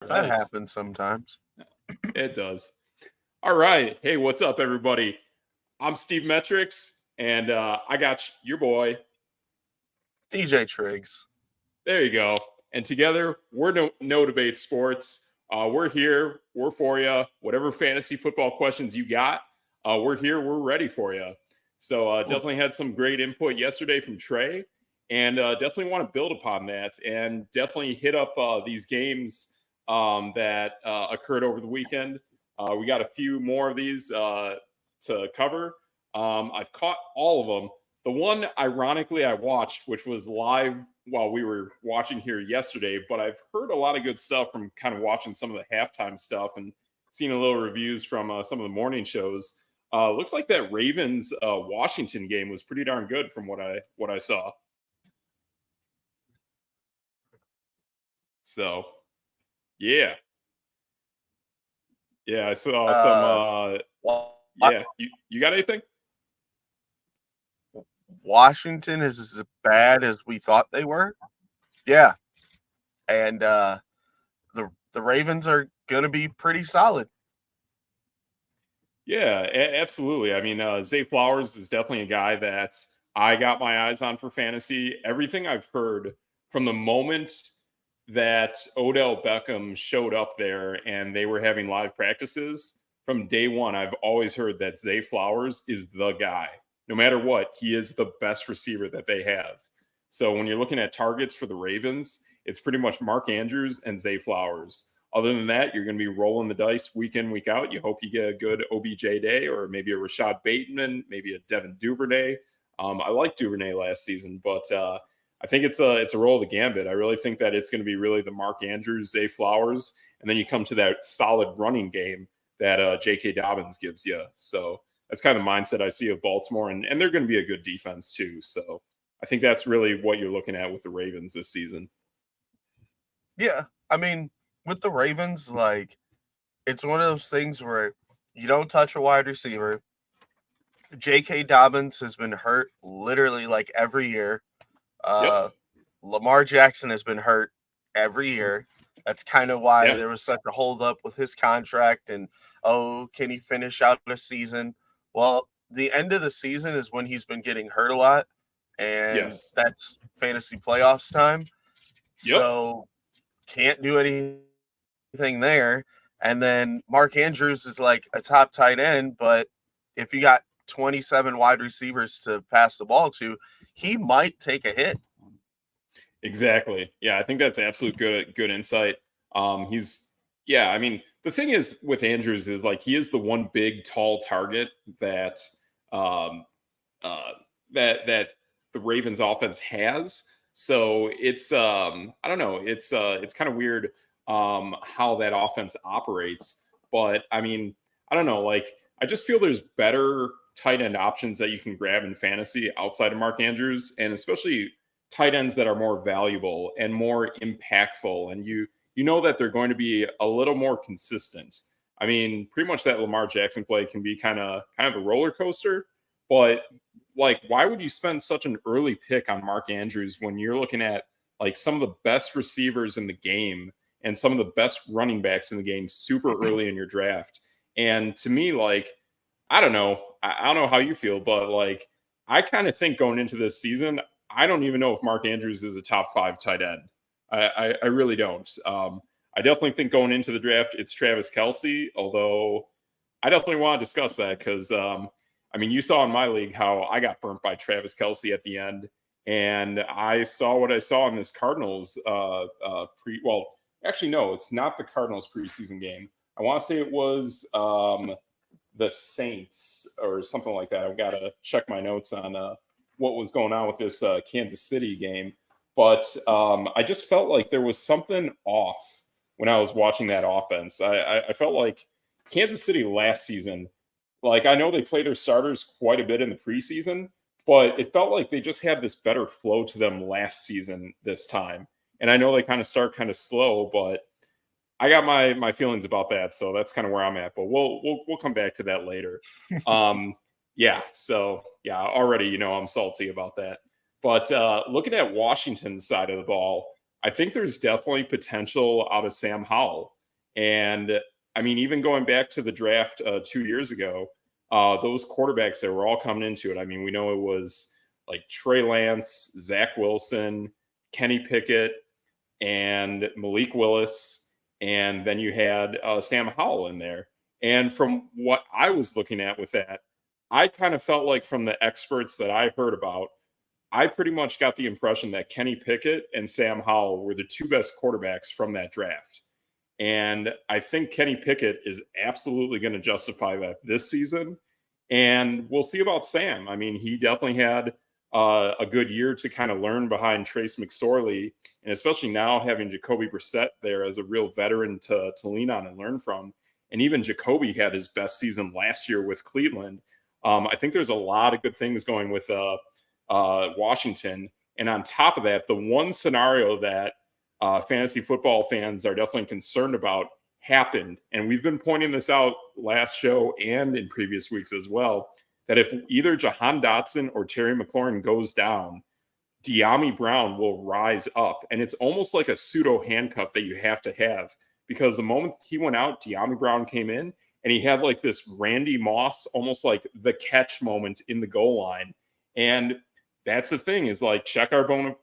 That Right. happens sometimes. It does. All right. Hey, what's up, everybody? I'm Steve Metrics, and I got your boy. DJ Triggs. There you go. And together, we're no Debate Sports. We're here. We're for you. Whatever fantasy football questions you got, we're here. We're ready for you. So definitely had some great input yesterday from Trey, and definitely want to build upon that, and definitely hit up these games that occurred over the weekend. We got a few more of these to cover. I've caught all of them. The one, ironically, I watched, which was live while we were watching here yesterday, but I've heard a lot of good stuff from kind of watching some of the halftime stuff and seeing a little reviews from some of the morning shows. Looks like that Ravens Washington game was pretty darn good from what I saw. So, yeah, I saw some. Yeah, you got anything? Washington is as bad as we thought they were. Yeah, and the Ravens are going to be pretty solid. Yeah, absolutely. I mean, Zay Flowers is definitely a guy that I got my eyes on for fantasy. Everything I've heard from the moment that Odell Beckham showed up there and they were having live practices, from day one, I've always heard that Zay Flowers is the guy. No matter what, he is the best receiver that they have. So when you're looking at targets for the Ravens, it's pretty much Mark Andrews and Zay Flowers. Other than that, you're going to be rolling the dice week in, week out. You hope you get a good OBJ day, or maybe a Rashad Bateman, maybe a Devin Duvernay. I liked Duvernay last season, but I think it's a roll of the gambit. I really think that it's going to be really the Mark Andrews, Zay Flowers, and then you come to that solid running game that J.K. Dobbins gives you. So that's kind of the mindset I see of Baltimore, and they're going to be a good defense too. So I think that's really what you're looking at with the Ravens this season. Yeah, I mean, with the Ravens, like, it's one of those things where you don't touch a wide receiver. J.K. Dobbins has been hurt literally like every year. Yep. Lamar Jackson has been hurt every year. That's kind of why there was such a holdup with his contract. And, can he finish out a season? Well, the end of the season is when he's been getting hurt a lot. And that's fantasy playoffs time. Yep. So can't do anything there. And then Mark Andrews is like a top tight end, but if you got 27 wide receivers to pass the ball to, he might take a hit. Exactly. Yeah, I think that's absolute good insight. I mean, the thing is with Andrews is like he is the one big tall target that uh that the Ravens offense has. So it's I don't know, it's kind of weird how that offense operates. But I mean, I don't know, like I just feel there's better tight end options that you can grab in fantasy outside of Mark Andrews, and especially tight ends that are more valuable and more impactful, and you know that they're going to be a little more consistent. I mean, pretty much that Lamar Jackson play can be kind of a roller coaster, but like why would you spend such an early pick on Mark Andrews when you're looking at like some of the best receivers in the game and some of the best running backs in the game super early in your draft? And to me, like, I don't know. I don't know how you feel, but like I kind of think going into this season, I don't even know if Mark Andrews is a top 5 tight end. I really don't. I definitely think going into the draft, it's Travis Kelce, although I definitely want to discuss that because, I mean, you saw in my league how I got burnt by Travis Kelce at the end. And I saw what I saw in this Cardinals actually, no, it's not the Cardinals preseason game. I want to say it was the Saints or something like that. I've got to check my notes on what was going on with this Kansas City game. But I just felt like there was something off when I was watching that offense. I felt like Kansas City last season, like I know they play their starters quite a bit in the preseason, but it felt like they just had this better flow to them last season this time. And I know they kind of start kind of slow, but I got my feelings about that, so that's kind of where I'm at. But we'll come back to that later. Already I'm salty about that. But looking at Washington's side of the ball, I think there's definitely potential out of Sam Howell. And I mean, even going back to the draft 2 years ago, those quarterbacks that were all coming into it. I mean, we know it was like Trey Lance, Zach Wilson, Kenny Pickett, and Malik Willis. And then you had Sam Howell in there. And from what I was looking at with that, I kind of felt like from the experts that I heard about, I pretty much got the impression that Kenny Pickett and Sam Howell were the two best quarterbacks from that draft. And I think Kenny Pickett is absolutely going to justify that this season. And we'll see about Sam. I mean, he definitely had a good year to kind of learn behind Trace McSorley, and especially now having Jacoby Brissett there as a real veteran to lean on and learn from. And even Jacoby had his best season last year with Cleveland. I think there's a lot of good things going with Washington. And on top of that, the one scenario that fantasy football fans are definitely concerned about happened. And we've been pointing this out last show and in previous weeks as well, that if either Jahan Dotson or Terry McLaurin goes down, De'Ami Brown will rise up. And it's almost like a pseudo handcuff that you have to have, because the moment he went out, De'Ami Brown came in and he had like this Randy Moss, almost like the catch moment in the goal line. And that's the thing, is like see our bona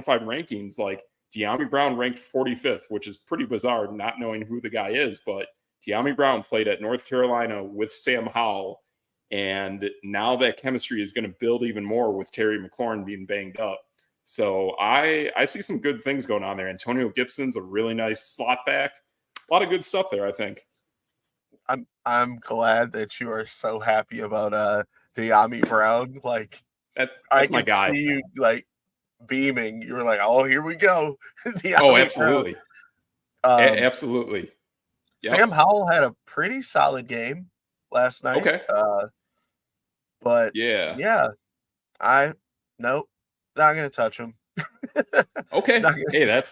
fide rankings. Like De'Ami Brown ranked 45th, which is pretty bizarre not knowing who the guy is. But De'Ami Brown played at North Carolina with Sam Howell. And now that chemistry is going to build even more with Terry McLaurin being banged up. So I see some good things going on there. Antonio Gibson's a really nice slot back. A lot of good stuff there, I think. I'm glad that you are so happy about De'Ami Brown. Like that's I my guy. See you like beaming. You were like, "Oh, here we go." Oh, absolutely, absolutely. Yep. Sam Howell had a pretty solid game last night. Okay. But yeah, nope, not gonna touch him. Okay. Hey,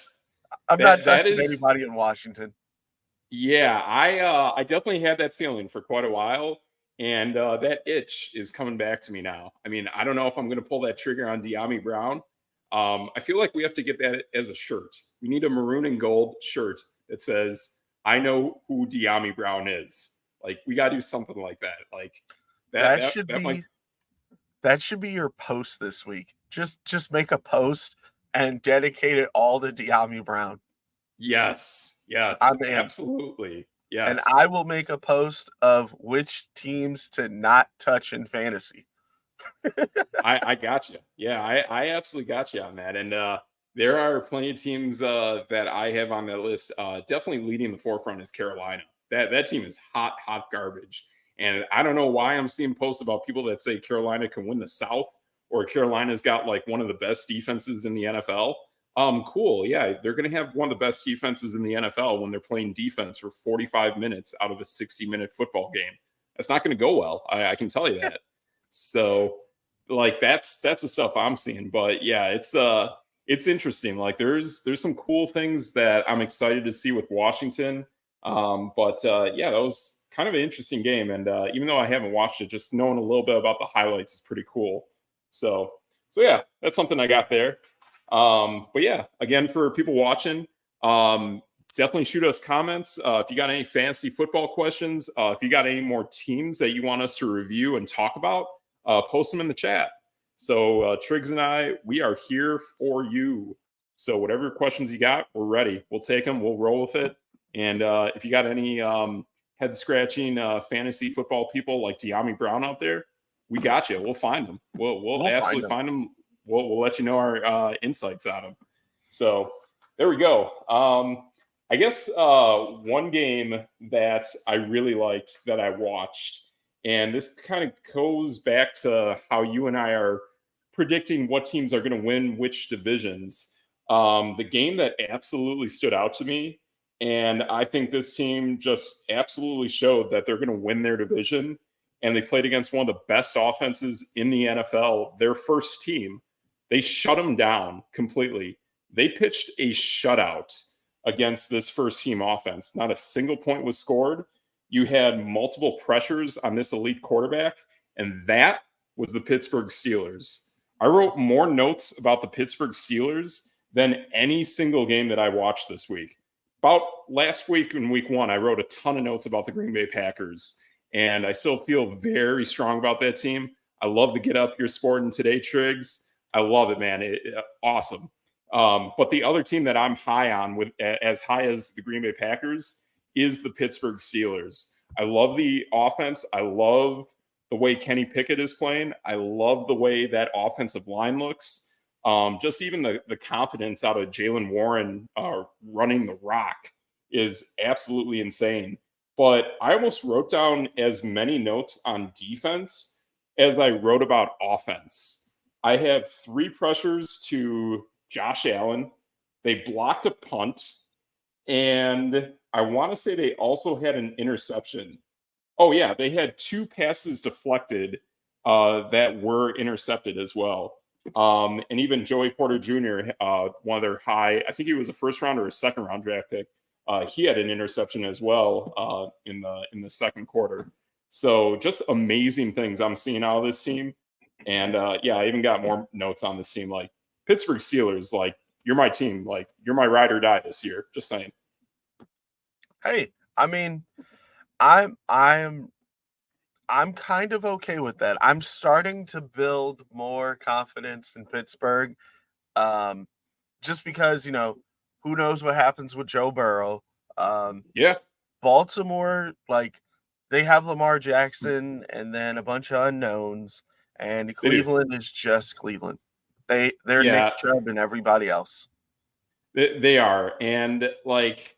I'm not touching anybody in Washington. Yeah, I definitely had that feeling for quite a while, and that itch is coming back to me now. I mean, I don't know if I'm going to pull that trigger on De'Ami Brown. I feel like we have to get that as a shirt. We need a maroon and gold shirt that says, "I know who De'Ami Brown is." Like, we got to do something like that. Like that should be your post this week. Just make a post and dedicate it all to De'Ami Brown. Yes, absolutely. Yes. And I will make a post of which teams to not touch in fantasy. I got you. Yeah, I absolutely got you on that. And there are plenty of teams that I have on that list. Definitely leading the forefront is Carolina. That team is hot garbage. And I don't know why I'm seeing posts about people that say Carolina can win the South, or Carolina's got like one of the best defenses in the NFL. Cool. Yeah, they're going to have one of the best defenses in the NFL when they're playing defense for 45 minutes out of a 60-minute football game. That's not going to go well. I can tell you that. So, like, that's the stuff I'm seeing. But yeah, it's interesting. Like, there's some cool things that I'm excited to see with Washington. But yeah, that was kind of an interesting game. And even though I haven't watched it, just knowing a little bit about the highlights is pretty cool. So yeah, that's something I got there. But yeah, again, for people watching, definitely shoot us comments. If you got any fantasy football questions, if you got any more teams that you want us to review and talk about, post them in the chat. So Triggs and I, we are here for you. So whatever questions you got, we're ready. We'll take them. We'll roll with it. And if you got any head scratching fantasy football people like De'Ami Brown out there, we got you. We'll find them. We'll absolutely find them. We'll let you know our insights on them. So there we go. I guess one game that I really liked that I watched, and this kind of goes back to how you and I are predicting what teams are going to win which divisions. The game that absolutely stood out to me, and I think this team just absolutely showed that they're going to win their division, and they played against one of the best offenses in the NFL, their first team. They shut them down completely. They pitched a shutout against this first team offense. Not a single point was scored. You had multiple pressures on this elite quarterback, and that was the Pittsburgh Steelers. I wrote more notes about the Pittsburgh Steelers than any single game that I watched this week. About last week in week 1, I wrote a ton of notes about the Green Bay Packers, and I still feel very strong about that team. I love the Get Up Your Sporting Today, Triggs. I love it, man. Awesome. But the other team that I'm high on, with as high as the Green Bay Packers, is the Pittsburgh Steelers. I love the offense. I love the way Kenny Pickett is playing. I love the way that offensive line looks. Just even the confidence out of Jalen Warren running the rock is absolutely insane. But I almost wrote down as many notes on defense as I wrote about offense. I have 3 pressures to Josh Allen. They blocked a punt, and I want to say they also had an interception. Oh, yeah, they had 2 passes deflected that were intercepted as well. And even Joey Porter Jr., one of their high, I think he was a first round or a second round draft pick. He had an interception as well in the second quarter. So just amazing things I'm seeing out of this team. And yeah, I even got more notes on this team. Like Pittsburgh Steelers, like you're my team. Like you're my ride or die this year. Just saying. Hey, I mean, I'm kind of okay with that. I'm starting to build more confidence in Pittsburgh. Just because, who knows what happens with Joe Burrow. Yeah. Baltimore, like they have Lamar Jackson and then a bunch of unknowns, and Cleveland is just Cleveland. They're Nick Chubb and everybody else. They are. And like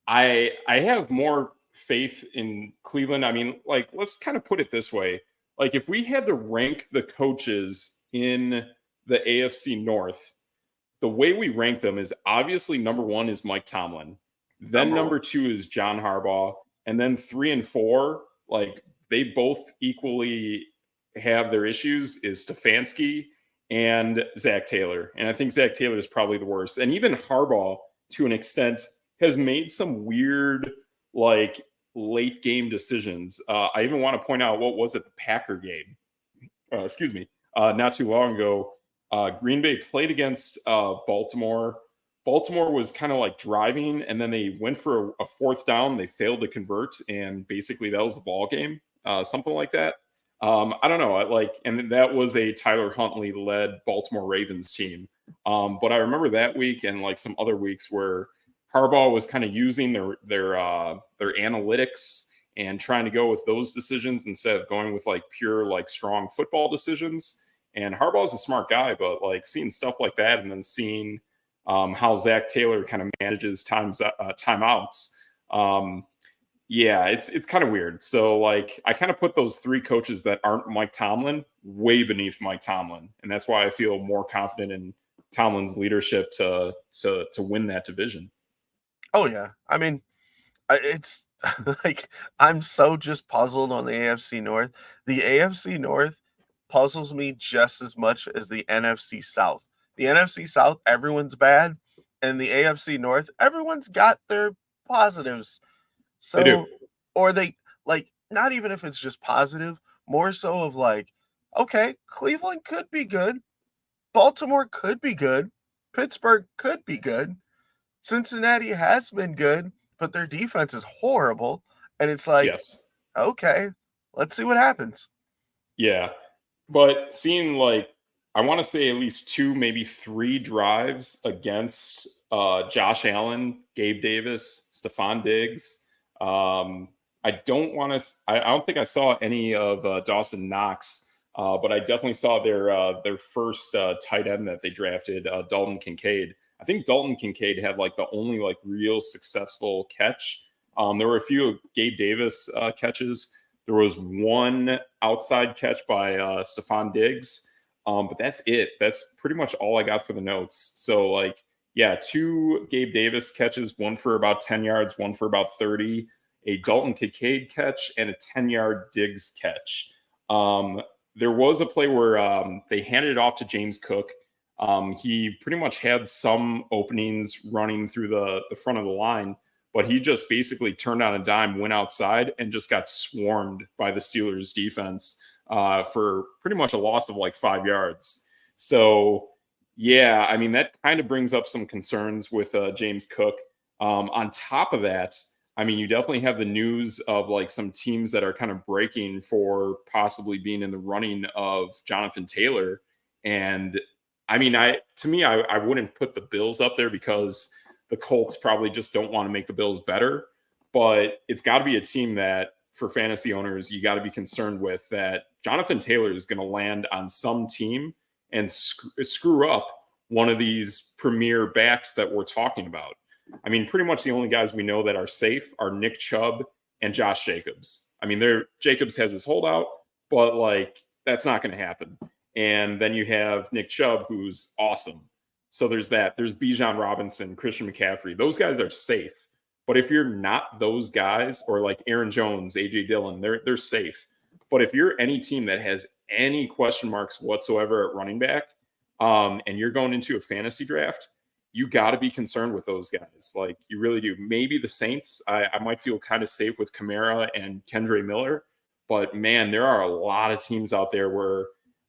I have more faith in Cleveland. I mean, like, let's kind of put it this way. Like, if we had to rank the coaches in the AFC North, the way we rank them is obviously number 1 is Mike Tomlin. Then number 2 is John Harbaugh. And then 3 and 4, like, they both equally have their issues, is Stefanski and Zach Taylor. And I think Zach Taylor is probably the worst. And even Harbaugh, to an extent, has made some weird, like, late game decisions. I even want to point out, what was it, the Packer game? Not too long ago. Green Bay played against Baltimore. Baltimore was kind of like driving, and then they went for a 4th down. They failed to convert, and basically that was the ball game, something like that. I don't know. And that was a Tyler Huntley-led Baltimore Ravens team. But I remember that week and like some other weeks where Harbaugh was kind of using their analytics and trying to go with those decisions instead of going with like pure like strong football decisions. And Harbaugh's a smart guy, but like seeing stuff like that and then seeing how Zach Taylor kind of manages timeouts. Yeah, it's kind of weird. So like I kind of put those 3 coaches that aren't Mike Tomlin way beneath Mike Tomlin. And that's why I feel more confident in Tomlin's leadership to win that division. Oh, yeah. I mean, it's like I'm so just puzzled on the AFC North. The AFC North puzzles me just as much as the NFC South. The NFC South, everyone's bad, and the AFC North, everyone's got their positives. So, They do. Or they like not even if it's just positive, more so of like, okay, Cleveland could be good, Baltimore could be good, Pittsburgh could be good, Cincinnati has been good, but their defense is horrible, and it's like, Yes. okay, let's see what happens. Yeah. But seeing like, I want to say at least 2, maybe 3 drives against Josh Allen, Gabe Davis, Stephon Diggs. I don't think I saw any of Dawson Knox, but I definitely saw their first tight end that they drafted, Dalton Kincaid. I think Dalton Kincaid had like the only like real successful catch. There were a few Gabe Davis catches. There was 1 outside catch by Stephon Diggs, but that's it. That's pretty much all I got for the notes. So like, yeah, 2 Gabe Davis catches, 1 for about 10 yards, 1 for about 30, a Dalton Kincaid catch, and a 10-yard Diggs catch. There was a play where they handed it off to James Cook. He pretty much had some openings running through the front of the line, but he just basically turned on a dime, went outside, and just got swarmed by the Steelers defense for pretty much a loss of like 5 yards. So Yeah, I mean, that kind of brings up some concerns with James Cook. On top of that, I mean, you definitely have the news of like some teams that are kind of breaking for possibly being in the running of Jonathan Taylor. And I mean, I wouldn't put the Bills up there because the Colts probably just don't want to make the Bills better. But it's got to be a team that, for fantasy owners, you got to be concerned with that Jonathan Taylor is going to land on some team and screw up one of these premier backs that we're talking about. I mean, pretty much the only guys we know that are safe are Nick Chubb and Josh Jacobs. I mean, Jacobs has his holdout, but like that's not going to happen. And then you have Nick Chubb, who's awesome. So there's that. There's Bijan Robinson, Christian McCaffrey. Those guys are safe. But if you're not those guys, or like Aaron Jones, AJ Dillon, they're safe. But if you're any team that has any question marks whatsoever at running back, and you're going into a fantasy draft, you got to be concerned with those guys. Like you really do. Maybe the Saints, I might feel kind of safe with Kamara and Kendre Miller, but man, there are a lot of teams out there where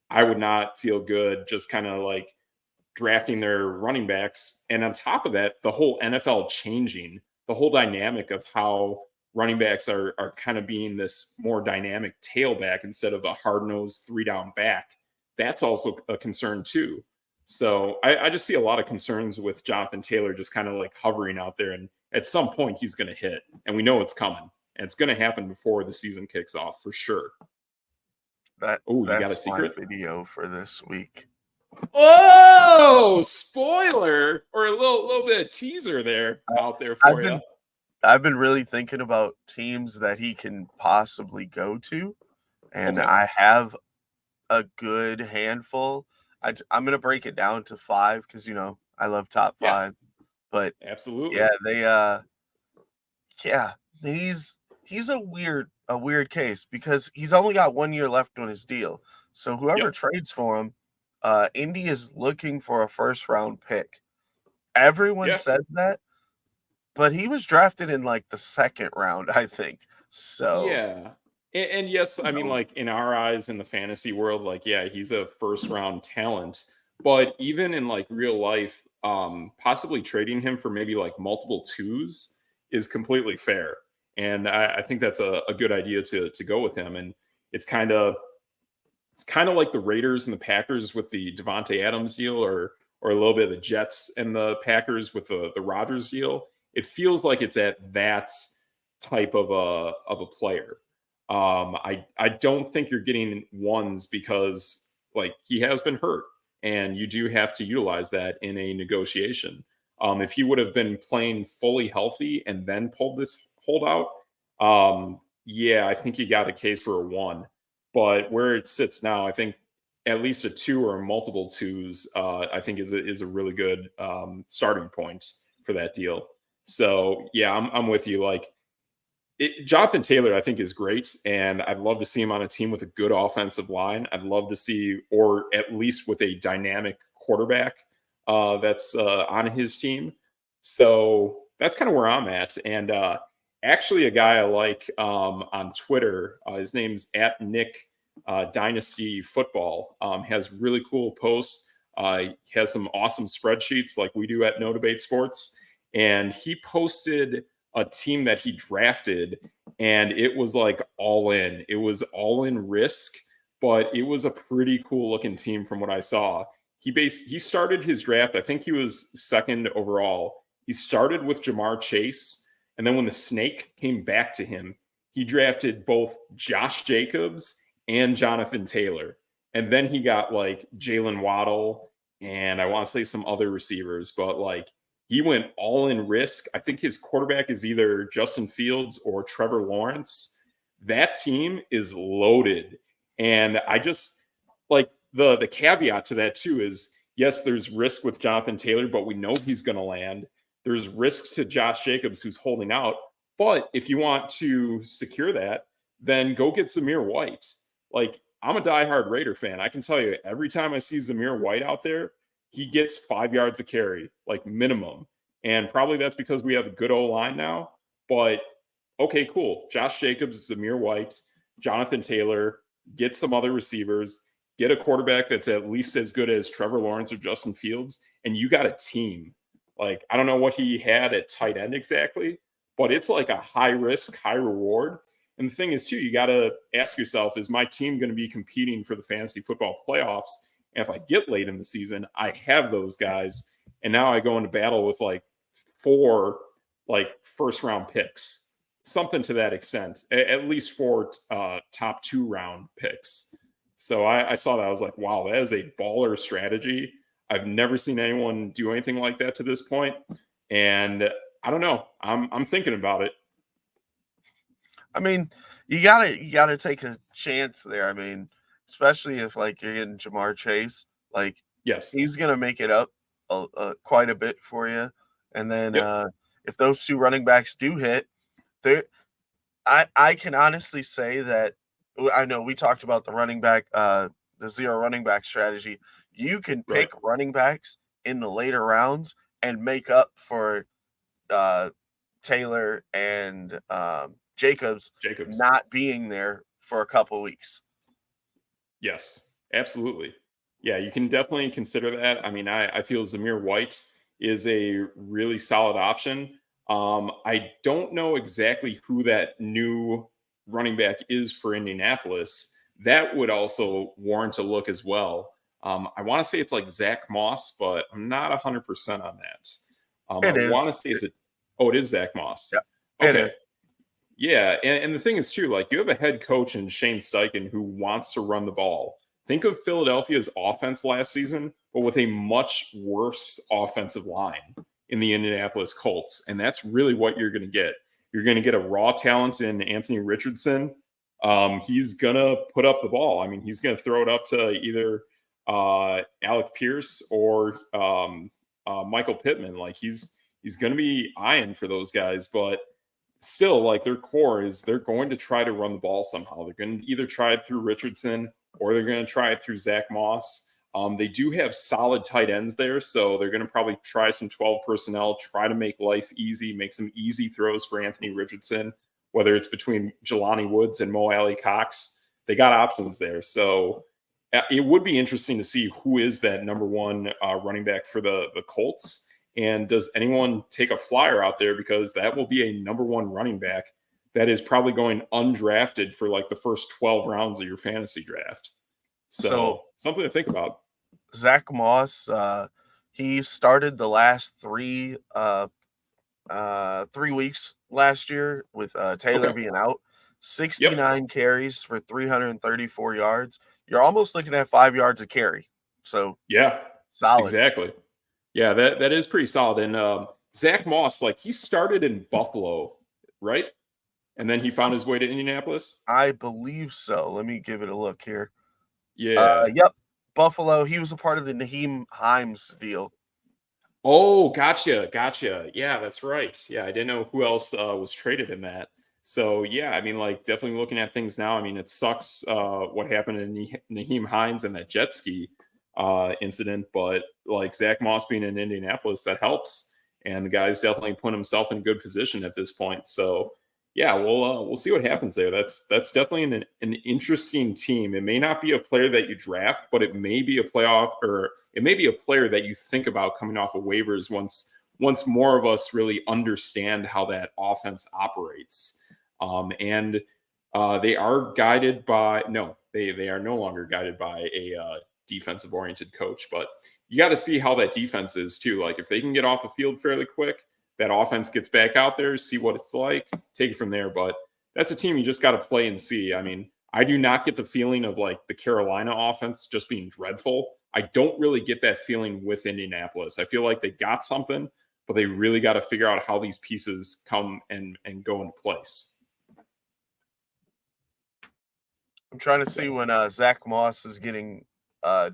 I would not feel good just kind of like drafting their running backs. And on top of that, the whole NFL changing, the whole dynamic of how running backs are kind of being this more dynamic tailback instead of a hard-nosed 3-down back. That's also a concern too. So I just see a lot of concerns with Jonathan Taylor just kind of like hovering out there. And at some point he's going to hit, and we know it's coming, and it's going to happen before the season kicks off for sure. You got a secret video for this week. Oh, spoiler, or a little bit of teaser there out there for you. I've been really thinking about teams that he can possibly go to, and Okay. I have a good handful. I'm gonna break it down to 5 because I love top 5, but absolutely, he's a weird case because he's only got 1 year left on his deal. So whoever trades for him, Indy is looking for a first round pick. Everyone says that, but he was drafted in like the 2nd round, I think. So yeah. And yes, I mean, like in our eyes in the fantasy world, like, yeah, he's a first round talent. But even in like real life, possibly trading him for maybe like multiple 2s is completely fair. And I think that's a good idea to go with him. And it's kind of like the Raiders and the Packers with the Devontae Adams deal, or a little bit of the Jets and the Packers with the Rodgers deal. It feels like it's at that type of a player. I don't think you're getting 1s because like he has been hurt, and you do have to utilize that in a negotiation. If he would have been playing fully healthy and then pulled this holdout, I think you got a case for a 1. But where it sits now, I think at least a 2 or multiple 2s, I think is a really good starting point for that deal. So yeah, I'm with you. Like Jonathan Taylor, I think is great, and I'd love to see him on a team with a good offensive line. I'd love to see, or at least with a dynamic quarterback that's on his team. So that's kind of where I'm at. And actually, a guy I like on Twitter, his name's @Nick Dynasty Football, has really cool posts. He has some awesome spreadsheets like we do at Db8 Sports, and he posted a team that he drafted, and it was like all in. It was all in risk, but it was a pretty cool looking team from what I saw. He started his draft, I think he was 2nd overall. He started with Jamar Chase, and then when the snake came back to him, he drafted both Josh Jacobs and Jonathan Taylor. And then he got like Jalen Waddle, and I want to say some other receivers, but like he went all in risk. I think his quarterback is either Justin Fields or Trevor Lawrence. That team is loaded. And I just like the caveat to that too is, yes, there's risk with Jonathan Taylor, but we know he's going to land. There's risk to Josh Jacobs, who's holding out. But if you want to secure that, then go get Zamir White. Like, I'm a diehard Raider fan. I can tell you, every time I see Zamir White out there, he gets 5 yards a carry, like minimum. And probably that's because we have a good O-line now. But okay, cool. Josh Jacobs, Zamir White, Jonathan Taylor, get some other receivers. get a quarterback that's at least as good as Trevor Lawrence or Justin Fields, and you got a team. Like, I don't know what he had at tight end exactly, but it's like a high risk, high reward. And the thing is, too, you got to ask yourself, is my team going to be competing for the fantasy football playoffs? And if I get late in the season, I have those guys. And now I go into battle with like 4 like first round picks, something to that extent, at least 4 top 2 round picks. So I saw that. I was like, wow, that is a baller strategy. I've never seen anyone do anything like that to this point. And I don't know. I'm thinking about it. I mean, you gotta take a chance there. I mean, especially if like you're getting Jamar Chase, like Yes. he's gonna make it up quite a bit for you. And then Yep. if those 2 running backs do hit, they I can honestly say that I know we talked about the running back, the 0 running back strategy. You can Right. pick running backs in the later rounds and make up for uh, Taylor and Jacobs Jacobs. not being there for a couple weeks. Yes, absolutely. Yeah, you can definitely consider that. I mean, I feel Zamir White is a really solid option. I don't know exactly who that new running back is for Indianapolis. That would also warrant a look as well. I want to say it's like Zach Moss, but I'm not 100% on that. I It want to is. say oh, it is Zach Yeah, Moss. it is. Okay. Yeah, and the thing is too, like you have a head coach in Shane Steichen who wants to run the ball. Think of Philadelphia's offense last season, but with a much worse offensive line in the Indianapolis Colts, and that's really what you're going to get. You're going to get a raw talent in Anthony Richardson. He's gonna put up the ball. I mean, he's going to throw it up to either Alec Pierce or Michael Pittman. Like he's going to be eyeing for those guys, but still, like their core is they're going to try to run the ball somehow. They're going to either try it through Richardson or they're going to try it through Zach Moss. They do have solid tight ends there, so they're going to probably try some 12 personnel, try to make life easy, make some easy throws for Anthony Richardson, whether it's between Jelani Woods and Mo Alley Cox. They got options there. So it would be interesting to see who is that number 1 running back for the Colts. And does anyone take a flyer out there? Because that will be a number 1 running back that is probably going undrafted for like the first 12 rounds of your fantasy draft. So So something to think about. Zach Moss, he started the last 3 weeks last year with Taylor Okay. being out. Yep. 69 carries for 334 yards. You're almost looking at 5 yards a carry. So Yeah, solid. exactly. Yeah, that is pretty solid. And Zach Moss, like he started in Buffalo, right? And then he found his way to Indianapolis. I believe so. Let me give it a look here. Yeah. Yep. Buffalo. He was a part of the Naheem Himes deal. Oh, gotcha. Yeah, that's right. Yeah, I didn't know who else was traded in that. So yeah, I mean, like definitely looking at things now. I mean, it sucks what happened in Naheem Hines and that jet ski incident, but like Zach Moss being in Indianapolis, that helps, and the guy's definitely put himself in good position at this point. So yeah, we'll see what happens there. That's definitely an interesting team. It may not be a player that you draft, but it may be a playoff or it may be a player that you think about coming off of waivers once more of us really understand how that offense operates. And they are guided by they are no longer guided by a defensive oriented coach, but you got to see how that defense is too. Like if they can get off the field fairly quick, that offense gets back out there, see what it's like, take it from there. But that's a team you just got to play and see. I mean, I do not get the feeling of like the Carolina offense just being dreadful. I don't really get that feeling with Indianapolis. I feel like they got something, but they really got to figure out how these pieces come and go into place. I'm trying to see when Zach Moss is getting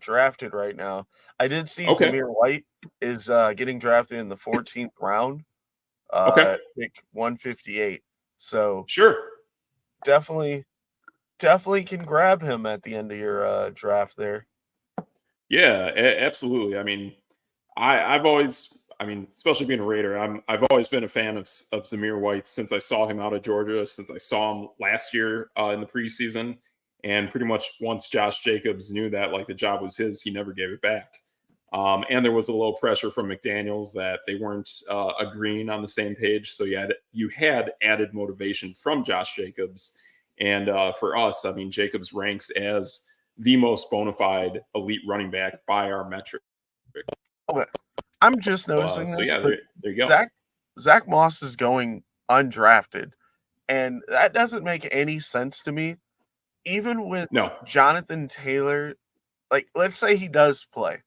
drafted right now. I did see Okay. Zamir White is getting drafted in the 14th round, Okay. pick 158. So Sure. definitely can grab him at the end of your draft there. Yeah, absolutely. I mean, I've always, I mean, especially being a Raider, I've always been a fan of Zamir White since I saw him out of Georgia, since I saw him last year in the preseason, And pretty much once Josh Jacobs knew that like the job was his, he never gave it back. And there was a little pressure from McDaniels that they weren't agreeing on the same page. So you had added motivation from Josh Jacobs. And for us, I mean, Jacobs ranks as the most bona fide elite running back by our metric. Okay. I'm just noticing So this, yeah, but there you go. Zach Moss is going undrafted, and that doesn't make any sense to me. Even with No. Jonathan Taylor, like let's say he does play,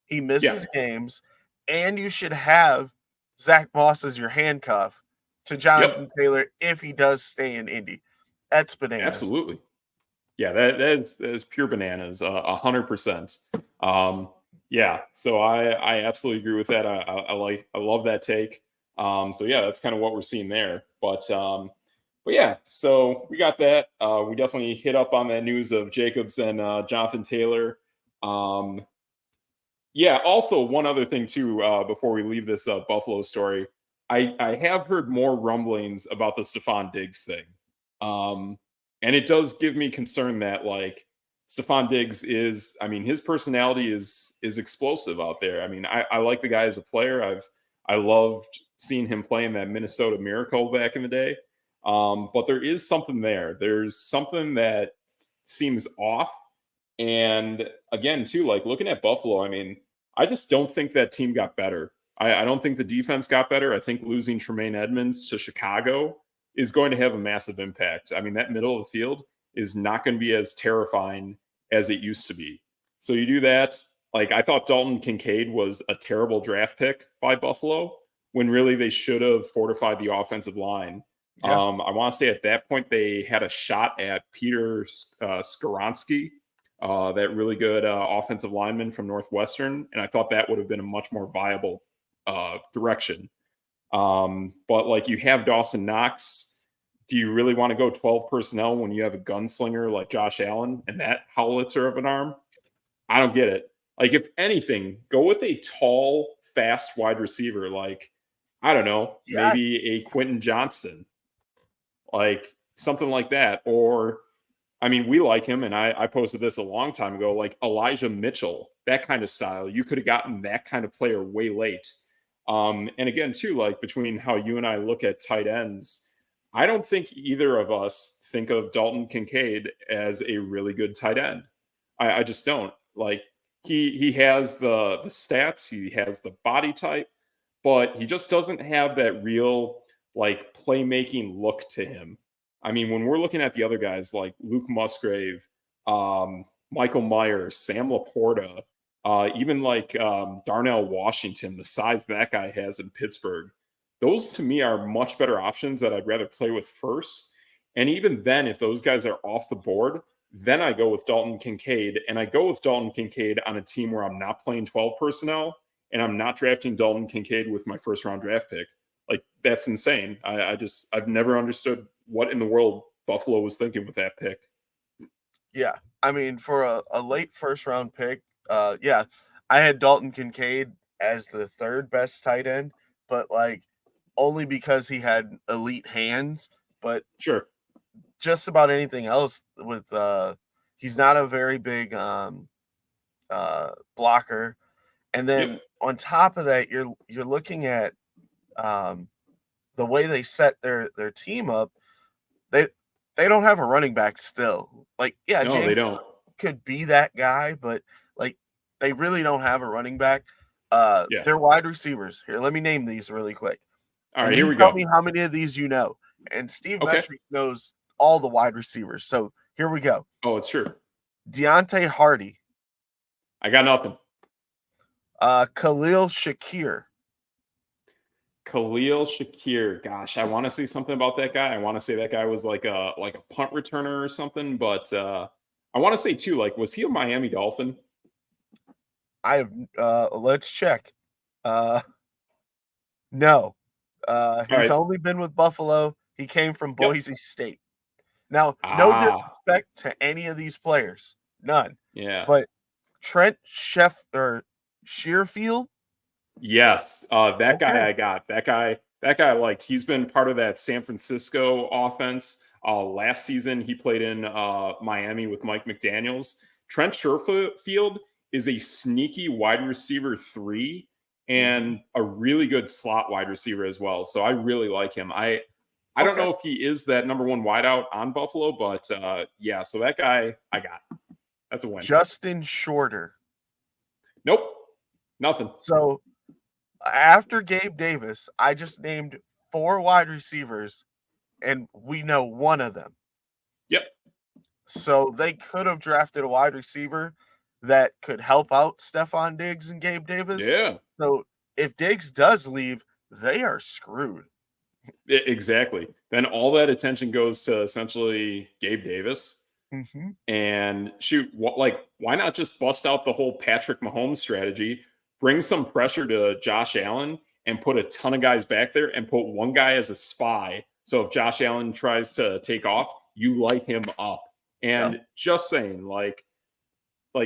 he misses Yeah. games, and you should have Zach Moss as your handcuff to Jonathan Taylor if he does stay in Indy. That's bananas. Absolutely. Yeah, that is pure bananas, 100%. Yeah, so I absolutely agree with that. I love that take. So yeah, that's kind of what we're seeing there. But yeah, so we got that. We definitely hit up on that news of Jacobs and Jonathan Taylor. Yeah, also one other thing too, before we leave this Buffalo story, I have heard more rumblings about the Stephon Diggs thing. And it does give me concern that like Stephon Diggs is, I mean, his personality is explosive out there. I mean, I like the guy as a player. I loved seeing him play in that Minnesota Miracle back in the day. But there is something there. There's something that seems off. And again, too, like looking at Buffalo, I mean, I just don't think that team got better. I don't think the defense got better. I think losing Tremaine Edmonds to Chicago is going to have a massive impact. I mean, that middle of the field is not going to be as terrifying as it used to be. So you do that. Like I thought Dalton Kincaid was a terrible draft pick by Buffalo when really they should have fortified the offensive line. Yeah. I want to say at that point they had a shot at Peter Skoronsky, that really good offensive lineman from Northwestern, and I thought that would have been a much more viable direction. But like you have Dawson Knox. Do you really want to go 12 personnel when you have a gunslinger like Josh Allen and that howitzer of an arm? I don't get it. Like, if anything, go with a tall, fast wide receiver. Like, I don't know, maybe a Quentin Johnston, like something like that. Or, I mean, we like him, and I posted this a long time ago, like Elijah Mitchell, that kind of style. You could have gotten that kind of player way late. And again, too, like between how you and I look at tight ends, I don't think either of us think of Dalton Kincaid as a really good tight end. I just don't. Like he has the stats, he has the body type, but he just doesn't have that real like playmaking look to him. I mean, when we're looking at the other guys like Luke Musgrave, Michael Myers, Sam Laporta, even like Darnell Washington, the size that guy has in Pittsburgh, those to me are much better options that I'd rather play with first. And even then, if those guys are off the board, then I go with Dalton Kincaid. And I go with Dalton Kincaid on a team where I'm not playing 12 personnel and I'm not drafting Dalton Kincaid with my first round draft pick. Like, that's insane. I've never understood what in the world Buffalo was thinking with that pick. Yeah. I mean, for a late first round pick, yeah, I had Dalton Kincaid as the third best tight end, but like only because he had elite hands. But sure, just about anything else with he's not a very big blocker. And then on top of that, you're looking at the way they set their team up. They don't have a running back still. Like, yeah, no, James they don't. could be that guy, but like they really don't have a running back. They're wide receivers. Here, let me name these really quick. All right, and here we tell go. me how many of these you know. And Steve Metric knows all the wide receivers. So here we go. Oh, it's true. Deontay Hardy. I got nothing. Khalil Shakir. Khalil Shakir. Gosh, I want to say something about that guy. I want to say that guy was like a punt returner or something, but I want to say too, like, was he a Miami Dolphin? I have let's check. No. He's only been with Buffalo. He came from Boise State. Now, no disrespect to any of these players. None. Yeah. But Trent Shearfield? Yes. That guy I got. That guy I liked. He's been part of that San Francisco offense. Last season, he played in Miami with Mike McDaniels. Trent Sherfield is a sneaky wide receiver 3 and a really good slot wide receiver as well. So I really like him. I don't know if he is that number 1 wideout on Buffalo, but yeah, so that guy I got. That's a win. Justin Shorter. Nope. Nothing. So after Gabe Davis, I just named 4 wide receivers, and we know one of them. Yep. So they could have drafted a wide receiver that could help out Stephon Diggs and Gabe Davis. Yeah. So if Diggs does leave, they are screwed. Exactly. Then all that attention goes to essentially Gabe Davis. Mm-hmm. And shoot, why not just bust out the whole Patrick Mahomes strategy, bring some pressure to Josh Allen, and put a ton of guys back there and put one guy as a spy. So if Josh Allen tries to take off, you light him up. And just saying, like,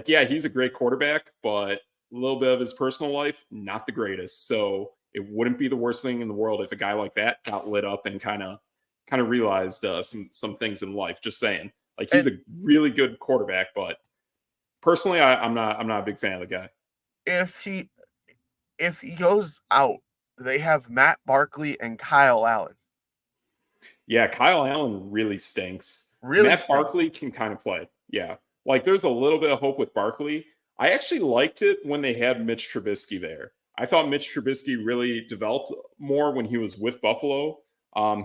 yeah, he's a great quarterback, but a little bit of his personal life, not the greatest. So it wouldn't be the worst thing in the world if a guy like that got lit up and kind of realized some things in life. Just saying, like, he's a really good quarterback, but personally, I'm not a big fan of the guy. If he goes out, they have Matt Barkley and Kyle Allen. Yeah, Kyle Allen really stinks. Matt Barkley can kind of play. Yeah. Like, there's a little bit of hope with Barkley. I actually liked it when they had Mitch Trubisky there. I thought Mitch Trubisky really developed more when he was with Buffalo.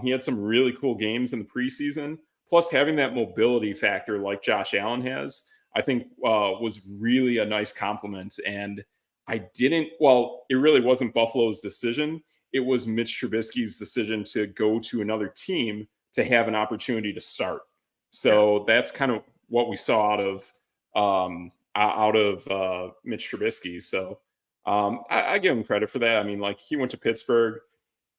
He had some really cool games in the preseason. Plus, having that mobility factor like Josh Allen has, I think was really a nice compliment. And it really wasn't Buffalo's decision. It was Mitch Trubisky's decision to go to another team to have an opportunity to start. So that's kind of what we saw out of Mitch Trubisky. So I give him credit for that. I mean, like, he went to Pittsburgh.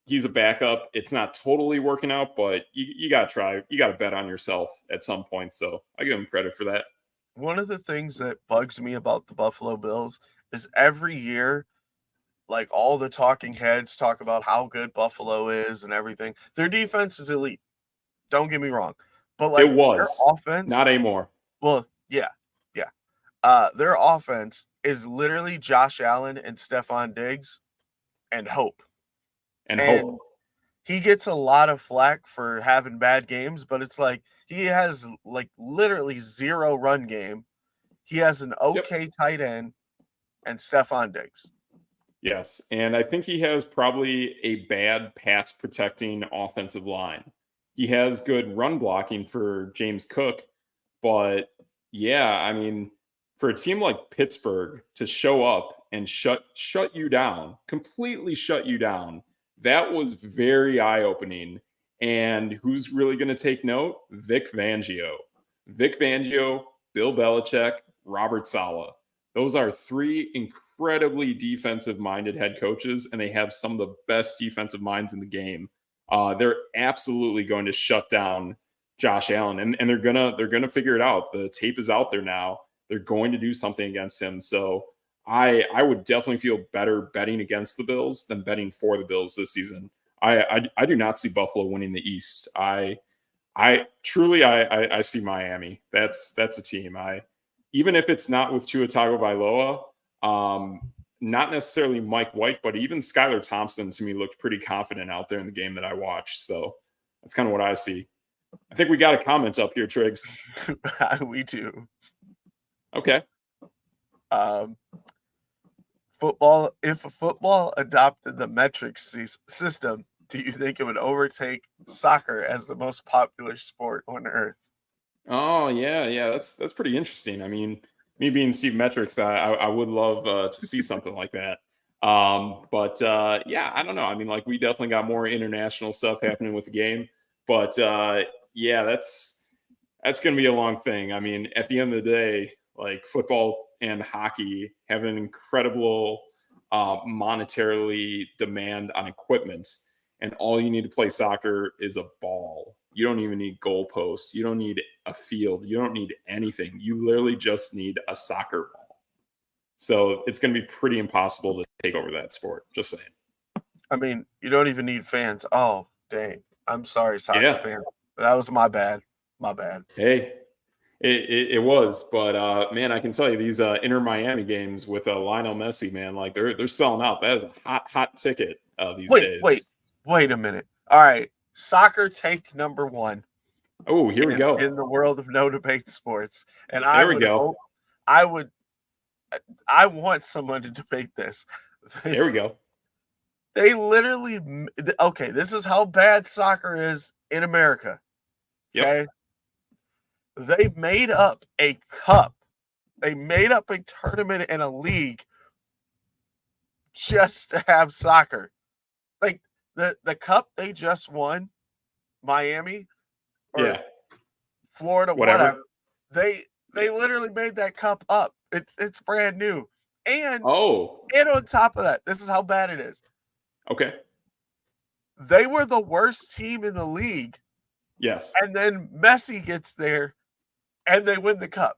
He's a backup. It's not totally working out, but you got to try. You got to bet on yourself at some point. So I give him credit for that. One of the things that bugs me about the Buffalo Bills is every year, like, all the talking heads talk about how good Buffalo is and everything. Their defense is elite. Don't get me wrong. But, like, it was their offense, not anymore. Well, yeah. Their offense is literally Josh Allen and Stephon Diggs and hope. And hope. He gets a lot of flack for having bad games, but it's like he has, like, literally 0 run game. He has an okay tight end and Stephon Diggs. Yes, and I think he has probably a bad pass protecting offensive line. He has good run blocking for James Cook, but yeah, I mean, for a team like Pittsburgh to show up and shut you down, completely shut you down, that was very eye-opening. And who's really going to take note? Vic Fangio, Bill Belichick, Robert Saleh. Those are 3 incredibly defensive-minded head coaches, and they have some of the best defensive minds in the game. They're absolutely going to shut down Josh Allen, and they're gonna figure it out. The tape is out there now. They're going to do something against him. So I would definitely feel better betting against the Bills than betting for the Bills this season. I do not see Buffalo winning the East. I truly see Miami. That's a team. Even if it's not with Tua Tagovailoa, not necessarily Mike White, but even Skylar Thompson to me looked pretty confident out there in the game that I watched. So that's kind of what I see. I think we got a comment up here, Triggs. We do. Okay. If football adopted the metric system, do you think it would overtake soccer as the most popular sport on earth? Oh, yeah. That's pretty interesting. I mean, me being Steve Metrics, I would love to see something like that. But yeah, I don't know. I mean, like, we definitely got more international stuff happening with the game. But yeah, that's going to be a long thing. I mean, at the end of the day, like, football and hockey have an incredible monetarily demand on equipment. And all you need to play soccer is a ball. You don't even need goalposts. You don't need a field. You don't need anything. You literally just need a soccer ball. So it's going to be pretty impossible to take over that sport. Just saying. I mean, you don't even need fans. Oh, dang. I'm sorry, soccer fans. That was my bad. My bad. Hey, it was, but man, I can tell you these Inter Miami games with Lionel Messi, man, like they're selling out. That is a hot ticket these days. Wait a minute. All right, soccer take number one. Oh, here we go. In the world of No Debate Sports, and I There we would go. hope, I want someone to debate this. There we go. They literally, okay, this is how bad soccer is in America. Okay. Yep. They made up a cup. They made up a tournament and a league just to have soccer. Like the cup they just won, Miami or Florida, whatever. They literally made that cup up. It's brand new. And on top of that, this is how bad it is. Okay. They were the worst team in the league. Yes. And then Messi gets there and they win the cup.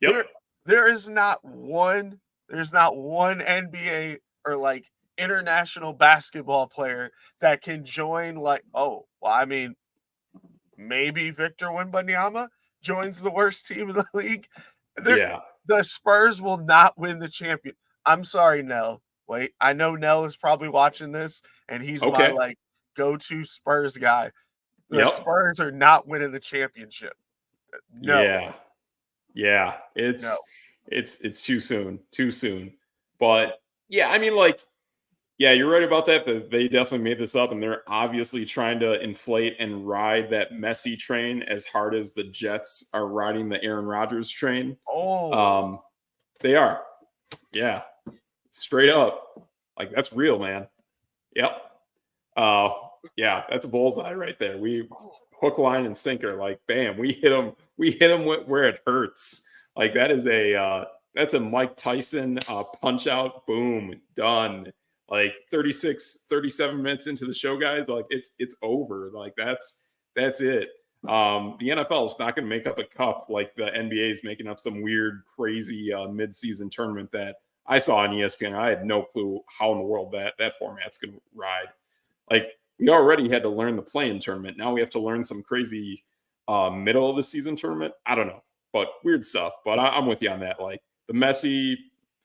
Yep. There's not one NBA or like international basketball player that can join maybe Victor Wembanyama joins the worst team in the league. The Spurs will not win the champion. I'm sorry, Nell. Wait, I know Nell is probably watching this, and he's my go-to Spurs guy. The Spurs are not winning the championship. No. Yeah. It's too soon. Too soon. But yeah, I mean, you're right about that. They definitely made this up, and they're obviously trying to inflate and ride that Messi train as hard as the Jets are riding the Aaron Rodgers train. Oh, they are. Yeah, straight up. Like, that's real, man. Yep. Yeah, that's a bullseye right there. We hook, line, and sinker. Like, bam, we hit them. We hit them where it hurts. Like, that's a Mike Tyson punch out. Boom, done. Like 37 minutes into the show, guys, like it's over. Like that's it. The NFL is not going to make up a cup like the NBA is making up some weird, crazy mid-season tournament that I saw on ESPN. I had no clue how in the world that format's going to ride. Like, we already had to learn the play-in tournament. Now we have to learn some crazy middle of the season tournament. I don't know, but weird stuff. But I'm with you on that. Like, the Messi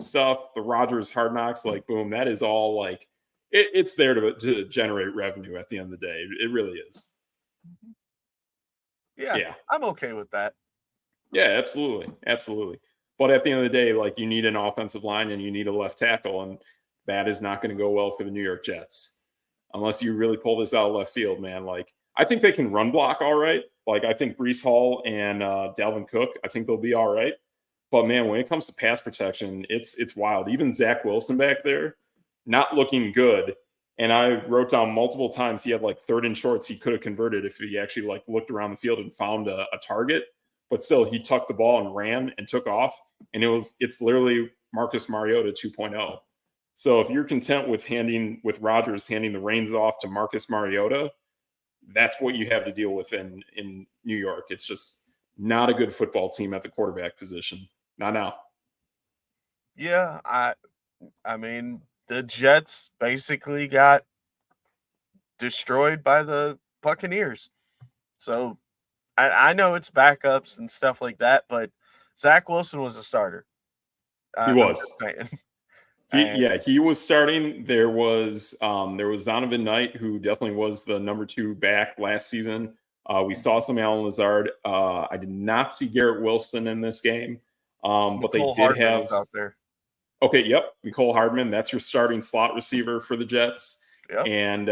stuff, the Rodgers Hard Knocks, like, boom, that is all like it's there to generate revenue at the end of the day. It really is. Yeah, I'm okay with that. Yeah, absolutely. But at the end of the day, like, you need an offensive line and you need a left tackle, and that is not going to go well for the New York Jets unless you really pull this out of left field, man. Like, I think they can run block all right. Like, I think Breece Hall and Dalvin Cook, I think they'll be all right. But man, when it comes to pass protection, it's wild. Even Zach Wilson back there, not looking good. And I wrote down multiple times he had like third and shorts he could have converted if he actually like looked around the field and found a target. But still, he tucked the ball and ran and took off. And it's literally Marcus Mariota 2.0. So if you're content with Rodgers handing the reins off to Marcus Mariota, that's what you have to deal with in New York. It's just not a good football team at the quarterback position. Not now. Yeah, I mean, the Jets basically got destroyed by the Buccaneers. So I know it's backups and stuff like that, but Zach Wilson was a starter. He was. He was starting. There was Zonovan Knight, who definitely was the number 2 back last season. We saw some Allen Lazard. I did not see Garrett Wilson in this game. But they did have out there. Okay, yep. Mecole Hardman, that's your starting slot receiver for the Jets. Yep. And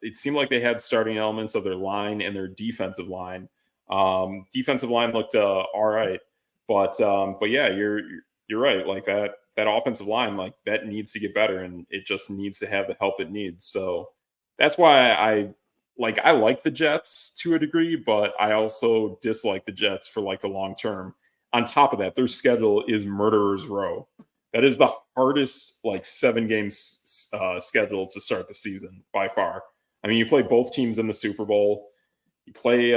it seemed like they had starting elements of their line and their defensive line. Defensive line looked all right. But yeah, you're right. Like that offensive line, like, that needs to get better, and it just needs to have the help it needs. So that's why I like the Jets to a degree, but I also dislike the Jets for like the long term. On top of that, their schedule is murderer's row. That is the hardest 7 games schedule to start the season by far. I mean, you play both teams in the Super Bowl. You play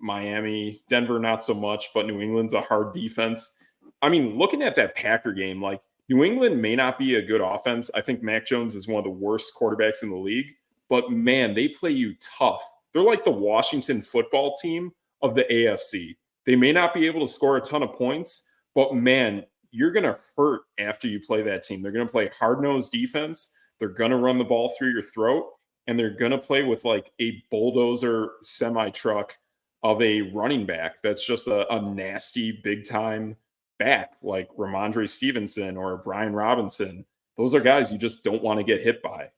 Miami, Denver, not so much, but New England's a hard defense. I mean, looking at that Packer game, like, New England may not be a good offense. I think Mac Jones is one of the worst quarterbacks in the league, but man, they play you tough they're like the Washington football team of the AFC. They may not be able to score a ton of points, but man, you're going to hurt after you play that team. They're going to play hard-nosed defense. They're going to run the ball through your throat, and they're going to play with like a bulldozer semi-truck of a running back that's just a nasty, big-time back like Ramondre Stevenson or Brian Robinson. Those are guys you just don't want to get hit by.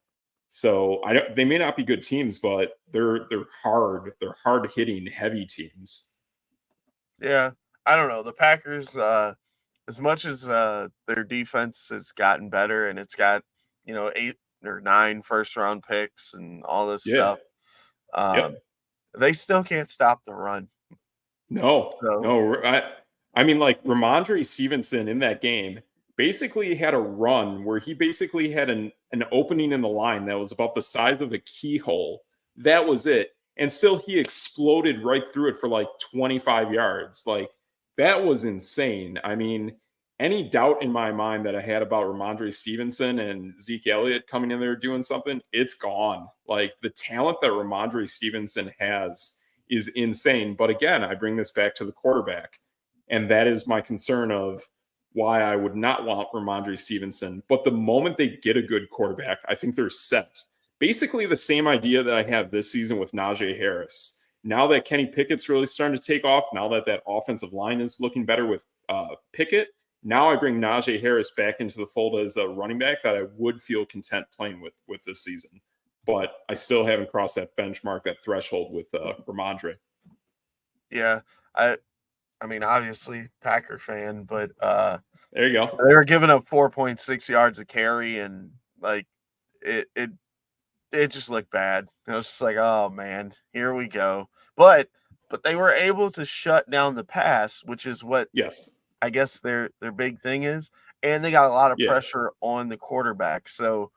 So they may not be good teams, but they're hard hitting, heavy teams. Yeah, I don't know. The Packers, as much as their defense has gotten better and it's got 8 or 9 first round picks and all this stuff, they still can't stop the run. No. So I mean, like Ramondre Stevenson in that game basically had a run where he basically had an opening in the line that was about the size of a keyhole. That was it. And still he exploded right through it for like 25 yards. Like that was insane. I mean, any doubt in my mind that I had about Ramondre Stevenson and Zeke Elliott coming in there doing something, it's gone. Like the talent that Ramondre Stevenson has is insane. But again, I bring this back to the quarterback. And that is my concern of why I would not want Ramondre Stevenson. But the moment they get a good quarterback, I think they're set. Basically the same idea that I have this season with Najee Harris. Now that Kenny Pickett's really starting to take off, now that that offensive line is looking better with Pickett, now I bring Najee Harris back into the fold as a running back that I would feel content playing with this season. But I still haven't crossed that benchmark, that threshold with Ramondre. Yeah, I mean, obviously Packer fan, but there you go. They were giving up 4.6 yards a carry, and like it just looked bad. It was just like, oh man, here we go. But they were able to shut down the pass, which is what I guess their big thing is, and they got a lot of pressure on the quarterback. So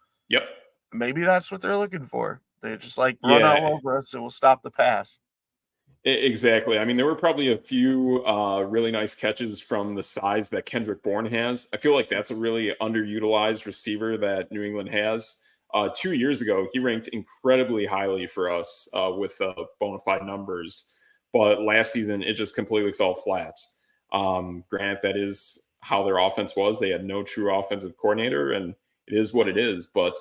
maybe that's what they're looking for. They're just like run all over us and we'll stop the pass. Exactly. I mean, there were probably a few really nice catches from the size that Kendrick Bourne has. I feel like that's a really underutilized receiver that New England has. 2 years ago, he ranked incredibly highly for us with bona fide numbers. But last season, it just completely fell flat. Granted, that is how their offense was. They had no true offensive coordinator, and it is what it is. But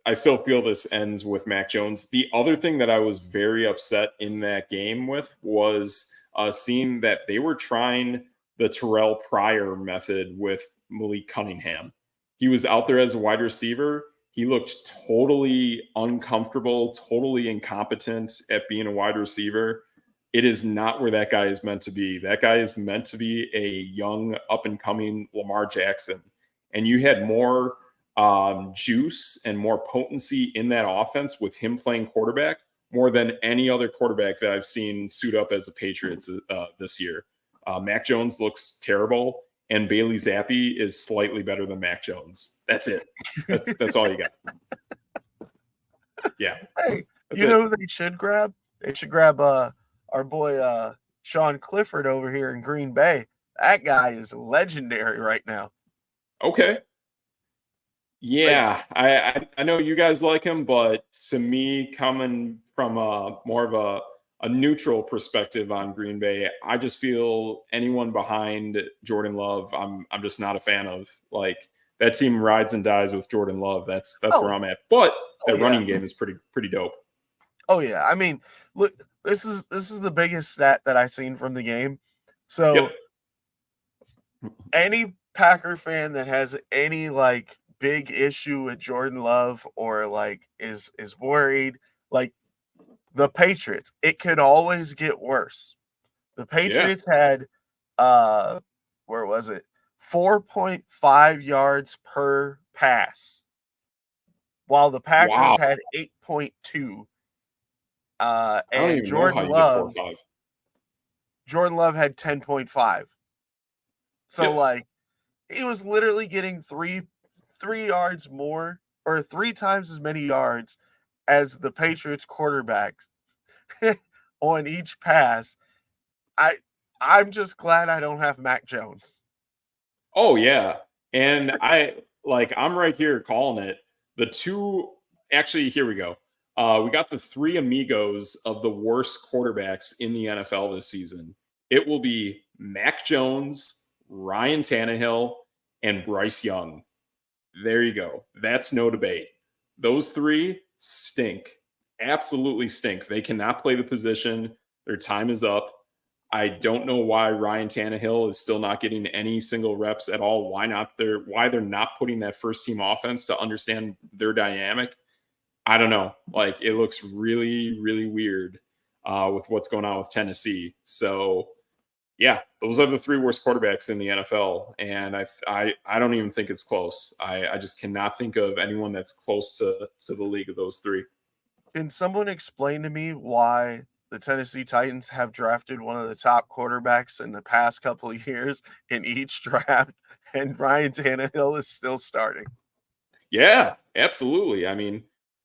I still feel this ends with Mac Jones. The other thing that I was very upset in that game with was seeing that they were trying the Terrell Pryor method with Malik Cunningham. He was out there as a wide receiver. He looked totally uncomfortable, totally incompetent at being a wide receiver. It is not where that guy is meant to be. That guy is meant to be a young, up-and-coming Lamar Jackson. And you had more juice and more potency in that offense with him playing quarterback more than any other quarterback that I've seen suit up as the Patriots this year. Mac Jones looks terrible, and Bailey Zappi is slightly better than Mac Jones. That's it. That's all you got. Yeah. Hey, you know who they should grab? They should grab our boy Sean Clifford over here in Green Bay. That guy is legendary right now. Okay. Yeah, I know you guys like him, but to me, coming from more of a neutral perspective on Green Bay, I just feel anyone behind Jordan Love, I'm just not a fan of. Like that team rides and dies with Jordan Love. That's where I'm at. But that running game is pretty dope. Oh yeah, I mean, look, this is the biggest stat that I've seen from the game. So any Packer fan that has any like big issue with Jordan Love or like is worried, like the Patriots, it could always get worse. The Patriots had where was it? 4.5 yards per pass. While the Packers had 8.2. And Jordan Love had 10.5. So like he was literally getting three yards more or 3 times as many yards as the Patriots quarterback on each pass. I'm just glad I don't have Mac Jones. Oh yeah. And I'm right here calling it. Here we go. We got the three amigos of the worst quarterbacks in the NFL this season. It will be Mac Jones, Ryan Tannehill, and Bryce Young. There you go. That's no debate. Those three stink. Absolutely stink. They cannot play the position. Their time is up. I don't know why Ryan Tannehill is still not getting any single reps at all. Why they're not putting that first team offense to understand their dynamic. I don't know. Like, it looks really, really weird with what's going on with Tennessee. So yeah, those are the three worst quarterbacks in the NFL, and I don't even think it's close. I just cannot think of anyone that's close to the league of those three. Can someone explain to me why the Tennessee Titans have drafted one of the top quarterbacks in the past couple of years in each draft, and Ryan Tannehill is still starting? Yeah, absolutely. I mean,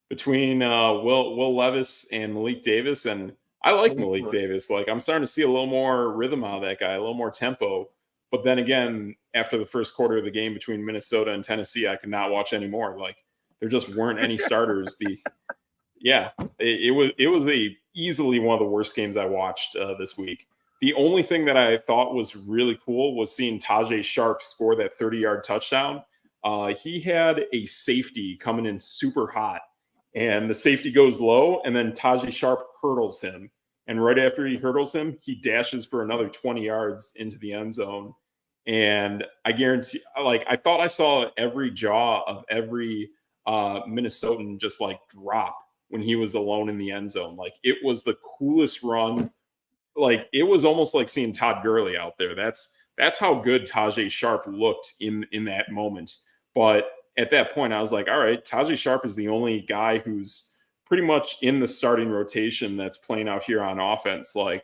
between Will Levis and Malik Davis, and I like Malik Davis. Like, I'm starting to see a little more rhythm out of that guy, a little more tempo. But then again, after the first quarter of the game between Minnesota and Tennessee, I could not watch anymore. Like, there just weren't any starters. It was easily one of the worst games I watched this week. The only thing that I thought was really cool was seeing Tajay Sharp score that 30-yard touchdown. He had a safety coming in super hot, and the safety goes low, and then Tajay Sharp hurdles him. And right after he hurdles him, he dashes for another 20 yards into the end zone. And I guarantee, like, I thought I saw every jaw of every Minnesotan just like drop when he was alone in the end zone. Like, it was the coolest run. Like, it was almost like seeing Todd Gurley out there. That's how good Tajay Sharp looked in that moment. But at that point, I was like, all right, Tajay Sharp is the only guy who's pretty much in the starting rotation that's playing out here on offense. Like,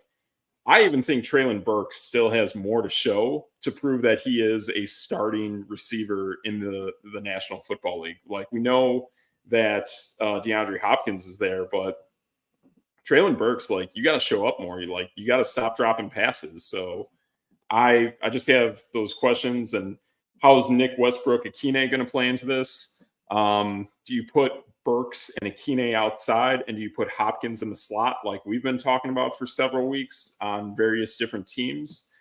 I even think Traylon Burks still has more to show to prove that he is a starting receiver in the National Football League. Like, we know that DeAndre Hopkins is there, but Traylon Burks, like, you got to show up more. You got to stop dropping passes. So I just have those questions. And how is Nick Westbrook-Akine going to play into this? Do you put Burks and Akine outside, and do you put Hopkins in the slot like we've been talking about for several weeks on various different teams?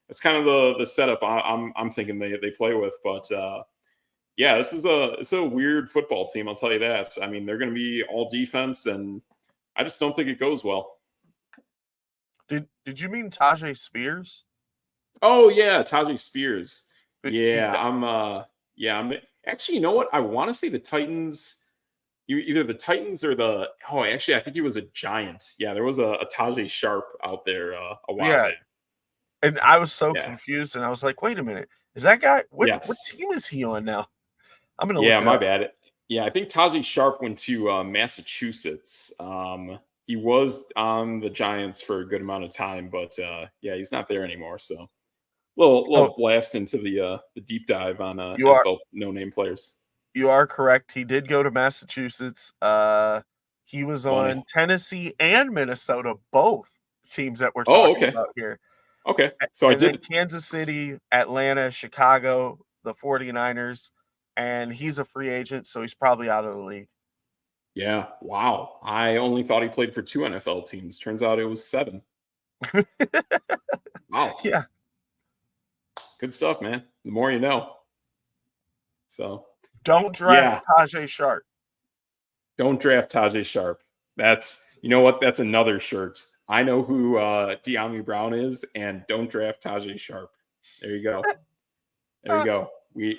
It's kind of the setup I'm thinking they play with. But yeah, it's a weird football team, I'll tell you that. I mean, they're going to be all defense, and I just don't think it goes well. Did you mean Tajay Spears? Oh yeah, Tajay Spears. Yeah, I'm actually, you know what? I want to say the Titans. Either the Titans or actually, I think he was a Giant. Yeah, there was a Tajay Sharp out there a while back. And I was so confused, and I was like, wait a minute. Is that guy, what team is he on now? I'm going to look it up. My bad. Yeah, I think Tajay Sharp went to Massachusetts. He was on the Giants for a good amount of time, but yeah, he's not there anymore. So little blast into the deep dive on NFL no-name players. You are correct. He did go to Massachusetts. He was on Tennessee and Minnesota, both teams that we're talking about here. Okay. So and then Kansas City, Atlanta, Chicago, the 49ers, and he's a free agent, so he's probably out of the league. Yeah. Wow. I only thought he played for 2 NFL teams. Turns out it was 7. Wow. Yeah. Good stuff, man. The more you know. So don't draft Tajay Sharp. Don't draft Tajay Sharp. That's, you know what? That's another shirt. I know who De'Ami Brown is, and don't draft Tajay Sharp. There you go. There you go. We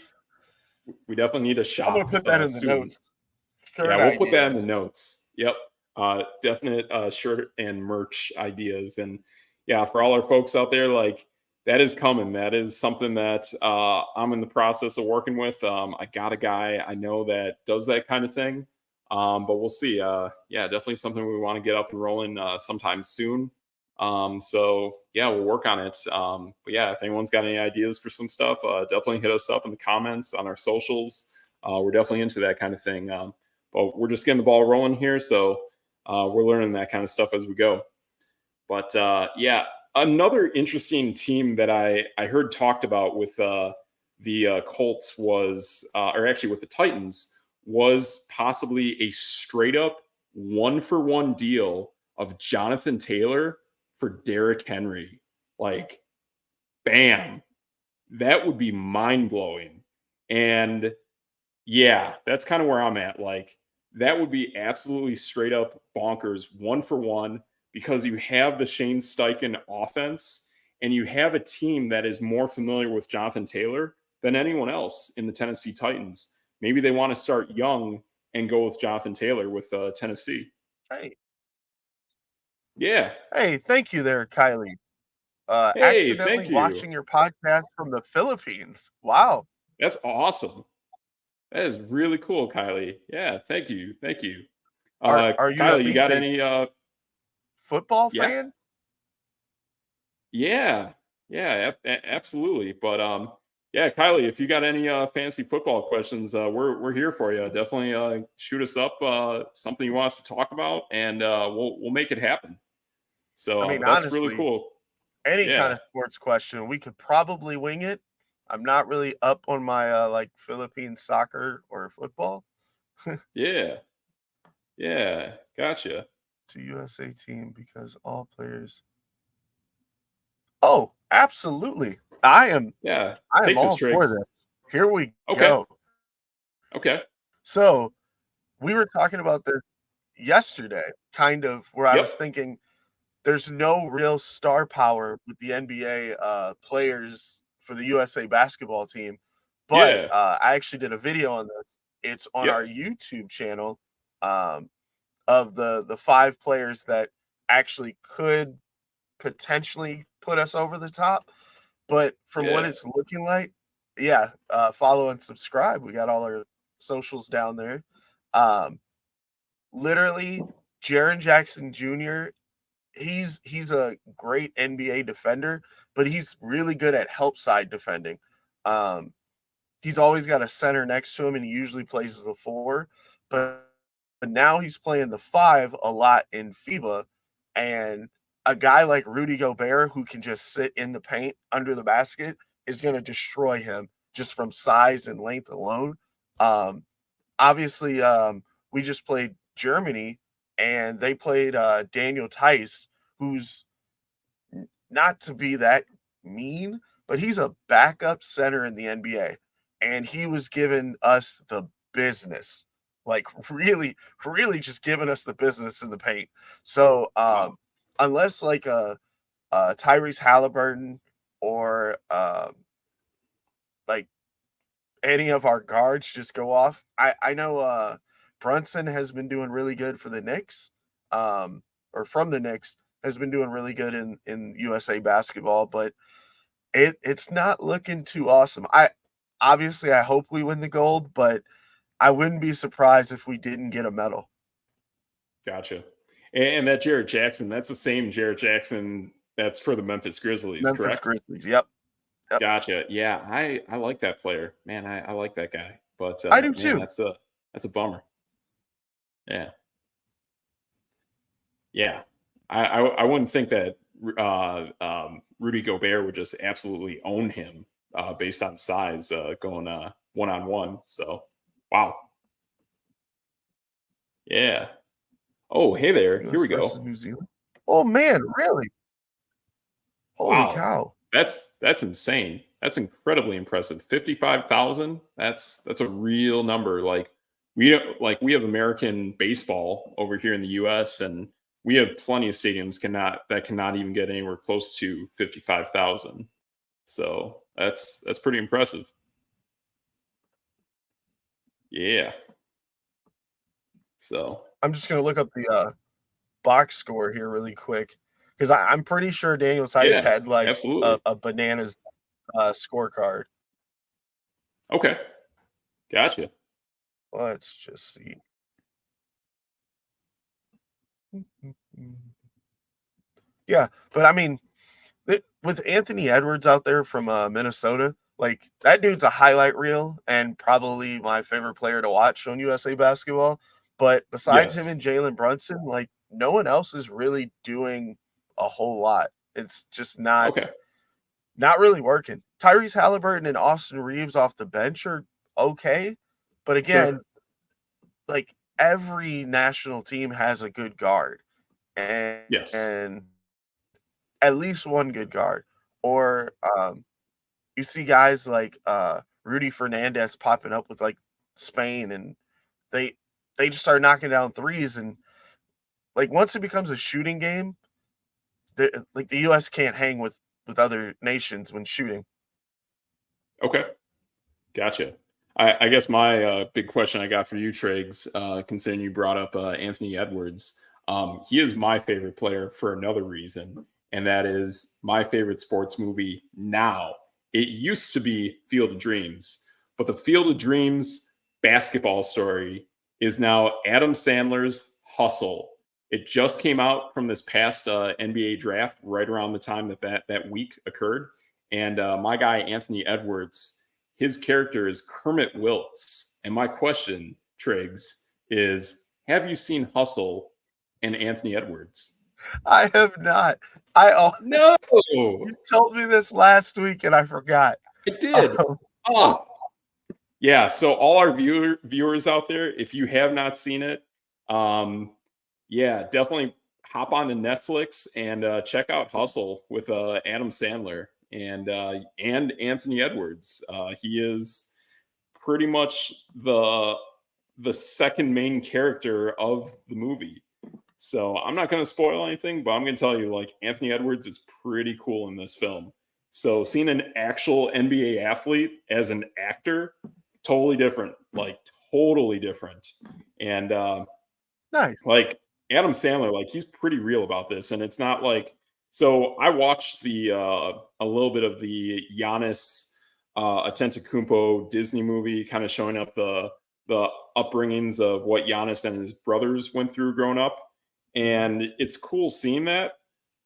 definitely need a shop. I'm gonna put that in the notes. Yeah, we'll put that in the notes. Yep. Definite shirt and merch ideas. And yeah, for all our folks out there, like, that is coming. That is something that I'm in the process of working with. I got a guy I know that does that kind of thing. But we'll see. Yeah, definitely something we want to get up and rolling sometime soon. So yeah, we'll work on it. But yeah, if anyone's got any ideas for some stuff, definitely hit us up in the comments on our socials. We're definitely into that kind of thing. But we're just getting the ball rolling here. So we're learning that kind of stuff as we go. But yeah, another interesting team that I heard talked about with the Colts was, or actually with the Titans, was possibly a straight up 1-for-1 deal of Jonathan Taylor for Derrick Henry. Like, bam. That would be mind-blowing. And yeah, that's kind of where I'm at. Like, that would be absolutely straight up bonkers, 1-for-1, because you have the Shane Steichen offense and you have a team that is more familiar with Jonathan Taylor than anyone else in the Tennessee Titans. Maybe they want to start young and go with Jonathan Taylor with Tennessee. Hey, Yeah. hey, thank you there, Kylie. Hey, Accidentally thank you. watching your podcast from the Philippines. Wow. That's awesome. That is really cool, Kylie. Yeah, thank you. Thank you. Are you at Kylie, you least got a any football yeah? fan? Yeah. Yeah, absolutely. But yeah, Kylie, if you got any fantasy football questions, we're here for you. Definitely shoot us up something you want us to talk about, and we'll make it happen. I So mean, that's really honestly, cool. any kind Yeah. of sports question, we could probably wing it. I'm not really up on my like Philippine soccer or football. Yeah. Yeah. Gotcha. To USA team because all players. Oh, absolutely. Yeah. I am Take the all for Strigs. this. Here we Okay. go. Okay. So we were talking about this yesterday, kind of where I Yep. was thinking there's no real star power with the NBA players for the USA basketball team. But Yeah. I actually did a video on this. It's on Yep. our YouTube channel um, of the 5 players that actually could potentially put us over the top. But from what Yeah. it's looking like, yeah, follow and subscribe. We got all our socials down there. Um, literally, Jaren Jackson Jr. He's a great NBA defender, but he's really good at help side defending. Um, he's always got a center next to him, and he usually plays as a 4. But now he's playing the 5 a lot in FIBA, and a guy like Rudy Gobert who can just sit in the paint under the basket is going to destroy him just from size and length alone. Um, obviously, we just played Germany, and they played Daniel Tice, who's not to be that mean, but he's a backup center in the NBA, and he was giving us the business, like really, really just giving us the business in the paint. So, Wow. unless like Tyrese Halliburton or like any of our guards just go off. I know Brunson has been doing really good for the Knicks, or from the Knicks has been doing really good in USA basketball, but it's not looking too awesome. I hope we win the gold, but I wouldn't be surprised if we didn't get a medal. Gotcha. And that Jarrett Jackson, that's the same Jarrett Jackson that's for the Memphis Grizzlies, Memphis correct? Grizzlies. Yep. Yep. Gotcha. Yeah, I like that player. Man, I like that guy. But I do man, too. that's a bummer. Yeah. Yeah. I wouldn't think that Rudy Gobert would just absolutely own him based on size going one on one. So wow. Yeah. Oh, hey there. Here US we versus go. New Zealand. Oh man, really? Holy Wow. cow. That's insane. That's incredibly impressive. 55,000? That's a real number. Like we have American baseball over here in the US, and we have plenty of stadiums cannot even get anywhere close to 55,000. So, that's pretty impressive. Yeah. So, I'm just gonna look up the box score here really quick because I'm pretty sure Daniel Tice yeah, had like absolutely. a bananas scorecard. Okay. Gotcha. Let's just see. Yeah, but I mean, with Anthony Edwards out there from Minnesota, like that dude's a highlight reel and probably my favorite player to watch on USA basketball. But besides him and Yes. Jalen Brunson, like no one else is really doing a whole lot. It's just Okay. not really working. Tyrese Halliburton and Austin Reeves off the bench are okay, but Sure. again, like every national team has a good guard Yes. and at least one good guard. Or you see guys like Rudy Fernandez popping up with like Spain, and they they just start knocking down threes. And like once it becomes a shooting game, like the U.S. can't hang with other nations when shooting. Okay. Gotcha. I guess my big question I got for you, Triggs, considering you brought up Anthony Edwards, he is my favorite player for another reason, and that is my favorite sports movie now. It used to be Field of Dreams, but the Field of Dreams basketball story is now Adam Sandler's Hustle. It just came out from this past NBA draft, right around the time that week occurred, and my guy Anthony Edwards, his character is Kermit Wilts. And my question, Triggs, is have you seen Hustle and Anthony Edwards? I have not. I No, You told me this last week and I forgot. I did. Oh, yeah. So all our viewers out there, if you have not seen it, yeah, definitely hop on to Netflix and check out Hustle with Adam Sandler and Anthony Edwards. He is pretty much the second main character of the movie. So I'm not going to spoil anything, but I'm going to tell you, like, Anthony Edwards is pretty cool in this film. So seeing an actual NBA athlete as an actor, totally different, like totally different. And Nice. like Adam Sandler, like he's pretty real about this, and it's not like. So I watched the a little bit of the Giannis Antetokounmpo Disney movie, kind of showing up the upbringings of what Giannis and his brothers went through growing up, and it's cool seeing that,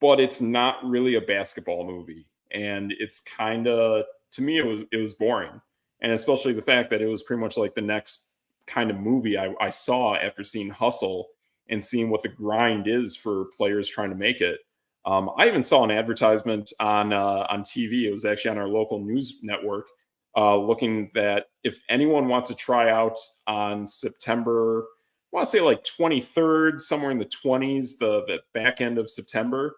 but it's not really a basketball movie, and it's kind of, to me it was boring, and especially the fact that it was pretty much like the next kind of movie I saw after seeing Hustle and seeing what the grind is for players trying to make it. I even saw an advertisement on TV. It was actually on our local news network, looking that if anyone wants to try out on September, I want to say like 23rd, somewhere in the 20s, the back end of September,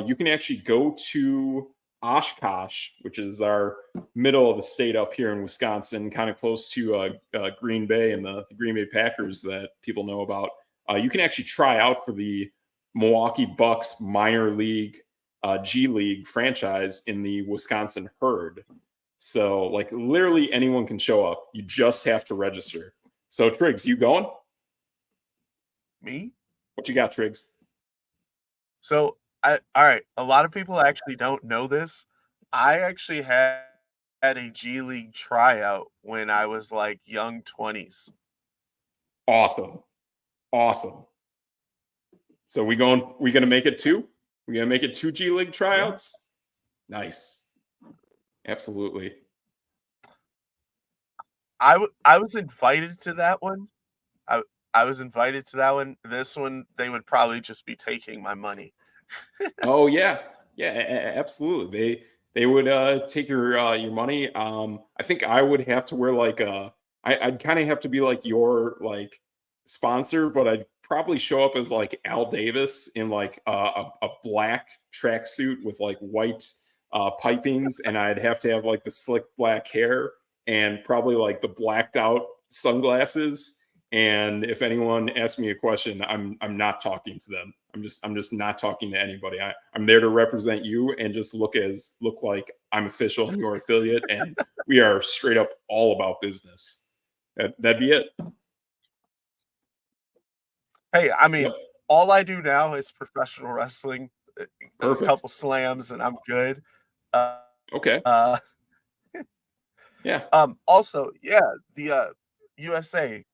you can actually go to Oshkosh, which is our middle of the state up here in Wisconsin, kind of close to Green Bay and the Green Bay Packers that people know about. You can actually try out for the Milwaukee Bucks minor league G League franchise in the Wisconsin Herd. So, like, literally anyone can show up. You just have to register. So, Triggs, you going? Me? What you got, Triggs? So all right. A lot of people actually don't know this. I actually had a G League tryout when I was like young 20s. Awesome. Awesome. So we gonna make it two? We gonna make it two G League Yeah. tryouts? Nice. Absolutely. I was invited to that one. I I was invited to that one. This one, they would probably just be taking my money. Oh yeah, yeah, absolutely. They would take your money. I think I would have to wear like I'd kind of have to be like your like sponsor, but I'd probably show up as like Al Davis in like a black tracksuit with like white pipings, and I'd have to have like the slick black hair and probably like the blacked out sunglasses. And if anyone asks me a question, I'm not talking to them. I'm just not talking to anybody. I'm there to represent you and just look like I'm official and your affiliate, and we are straight up all about business. That'd be it. Hey, I mean, Yep. all I do now is professional wrestling, a Perfect. couple slams, and I'm good. Uh, Okay. uh, Yeah. Also, yeah, the USA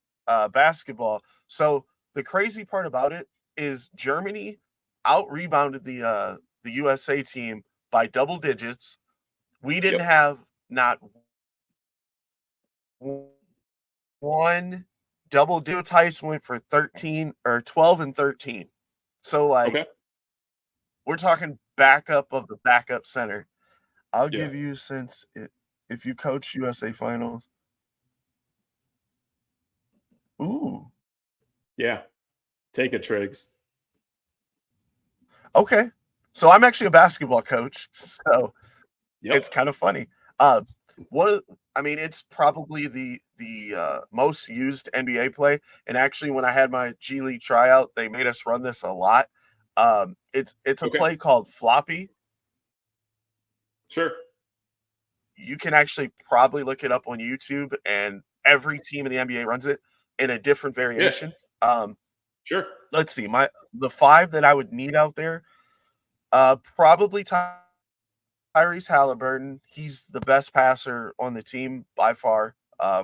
basketball. So the crazy part about it is Germany out rebounded the USA team by double digits. We didn't Yep. have not one double digit. Tice went for 13 or 12 and 13. So Okay. like we're talking backup of the backup center. I'll Yeah. give you if you coach USA finals. Ooh. Yeah. Take it, Triggs. Okay. So I'm actually a basketball coach, so Yep. it's kind of funny. Uh, one of I mean, it's probably the most used NBA play, and actually when I had my G League tryout, they made us run this a lot. It's a Okay. play called floppy. Sure. You can actually probably look it up on YouTube, and every team in the NBA runs it in a different Yeah. variation. Um, Sure. let's see, the 5 that I would need out there, probably Tyrese Halliburton. He's the best passer on the team by far,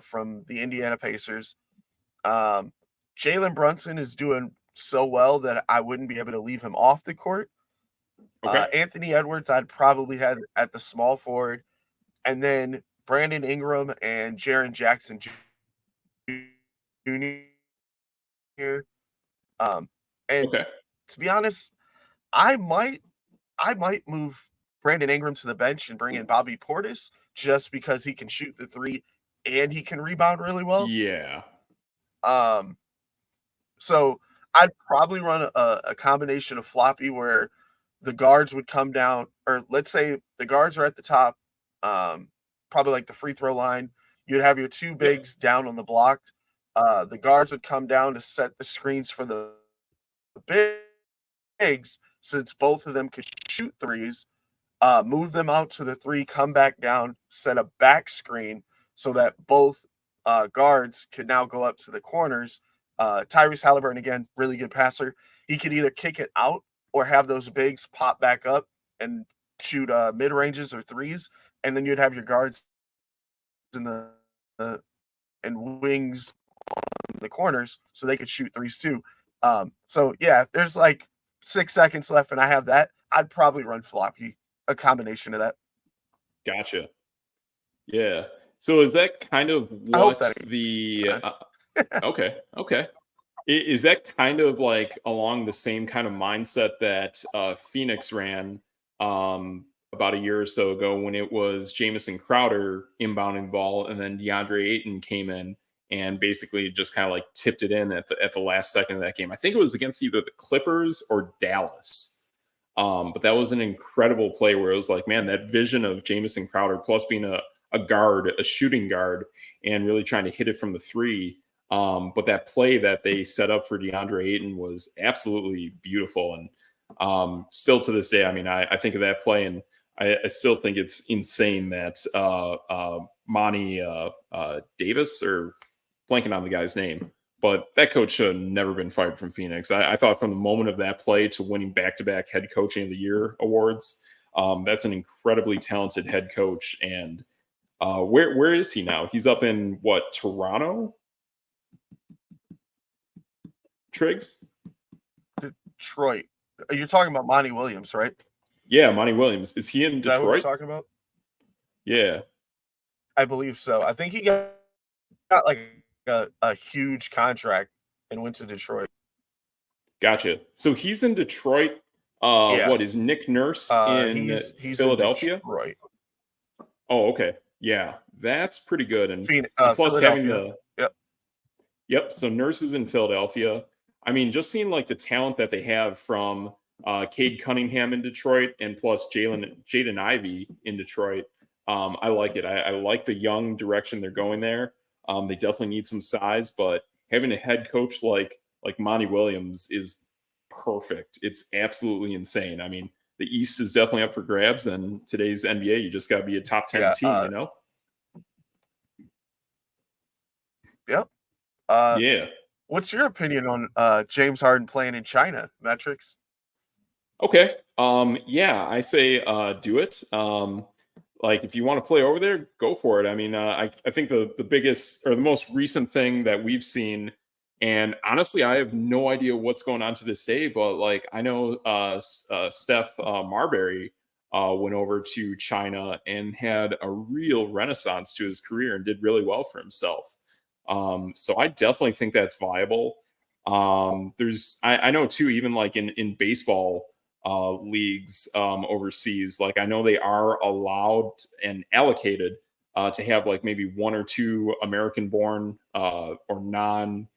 from the Indiana Pacers. Um, Jalen Brunson is doing so well that I wouldn't be able to leave him off the court. Okay. Anthony Edwards, I'd probably had at the small forward, and then Brandon Ingram and Jaren Jackson Jr. Um, and Okay. to be honest, I might I might move Brandon Ingram to the bench and bring in Bobby Portis just because he can shoot the three and he can rebound really well. Yeah. Um, so I'd probably run a combination of floppy where the guards would come down, or let's say the guards are at the top, probably like the free throw line. You'd have your two Yep. bigs down on the block. The guards would come down to set the screens for the bigs, since both of them could shoot threes, move them out to the three, come back down, set a back screen so that both guards could now go up to the corners. Tyrese Halliburton, again, really good passer. He could either kick it out or have those bigs pop back up and shoot mid ranges or threes. And then you'd have your guards in uh, and wings in the corners so they could shoot threes too. So yeah, if there's like 6 seconds left and I have that, I'd probably run floppy, a combination of that. Gotcha. Yeah. So is that kind of I hope what that the makes sense. okay, okay. Is that kind of like along the same kind of mindset that Phoenix ran about a year or so ago when it was Jamison Crowder inbounding the ball and then DeAndre Ayton came in and basically just kind of like tipped it in at the last second of that game. I think it was against either the Clippers or Dallas. But that was an incredible play where it was like, man, that vision of Jamison Crowder plus being a guard, a shooting guard, and really trying to hit it from the three. But that play that they set up for DeAndre Ayton was absolutely beautiful. And still to this day, I mean, I think of that play and I still think it's insane that Monty Davis, or blanking on the guy's name, but that coach should have never been fired from Phoenix. I thought from the moment of that play to winning back-to-back head coaching of the year awards, that's an incredibly talented head coach. And where is he now? He's up in what, Toronto? Triggs? Detroit. You're talking about Monty Williams, right? Is Yeah, Monty Williams. Is he in that who we're Detroit? talking about? Yeah, I believe so. I think he got like a huge contract and went to Detroit. gotcha. So he's in Detroit. Yeah. What is Nick Nurse in He's in Philadelphia? Detroit. Oh, okay. Yeah, that's pretty good. And plus having Philadelphia. the Yep. yep. So nurses in Philadelphia. I mean, just seeing like the talent that they have from Cade Cunningham in Detroit, and plus Jaden Ivey in Detroit. I like it. I like the young direction they're going there. They definitely need some size, but having a head coach like Monty Williams is perfect. It's absolutely insane. I mean, the East is definitely up for grabs, and today's NBA, you just got to be a top 10 Yeah. team, you know? Yep. Yeah. What's your opinion on James Harden playing in China? Metrics? Okay. Yeah, I say do it. Like if you want to play over there, go for it. I mean, I think the biggest or the most recent thing that we've seen, and honestly, I have no idea what's going on to this day, but like I know Steph Marbury went over to China and had a real renaissance to his career and did really well for himself. So I definitely think that's viable. I know too, even like in baseball leagues overseas. Like I know they are allowed and allocated to have like maybe one or two American-born or non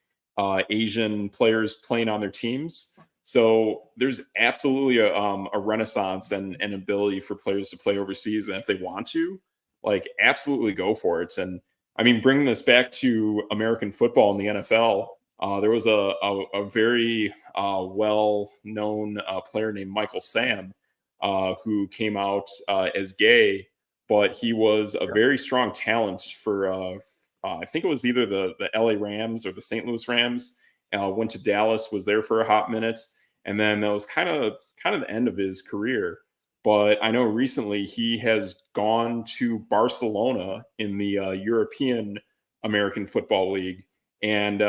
Asian players playing on their teams. So there's absolutely a renaissance and an ability for players to play overseas, and if they want to, like, absolutely go for it. And I mean, bringing this back to American football and the NFL, there was a very well-known player named Michael Sam who came out as gay, but he was a very strong talent for I think it was either the LA Rams or the St. Louis Rams. Went to Dallas, was there for a hot minute, and then that was kind of the end of his career. But I know recently he has gone to Barcelona in the European American Football League, and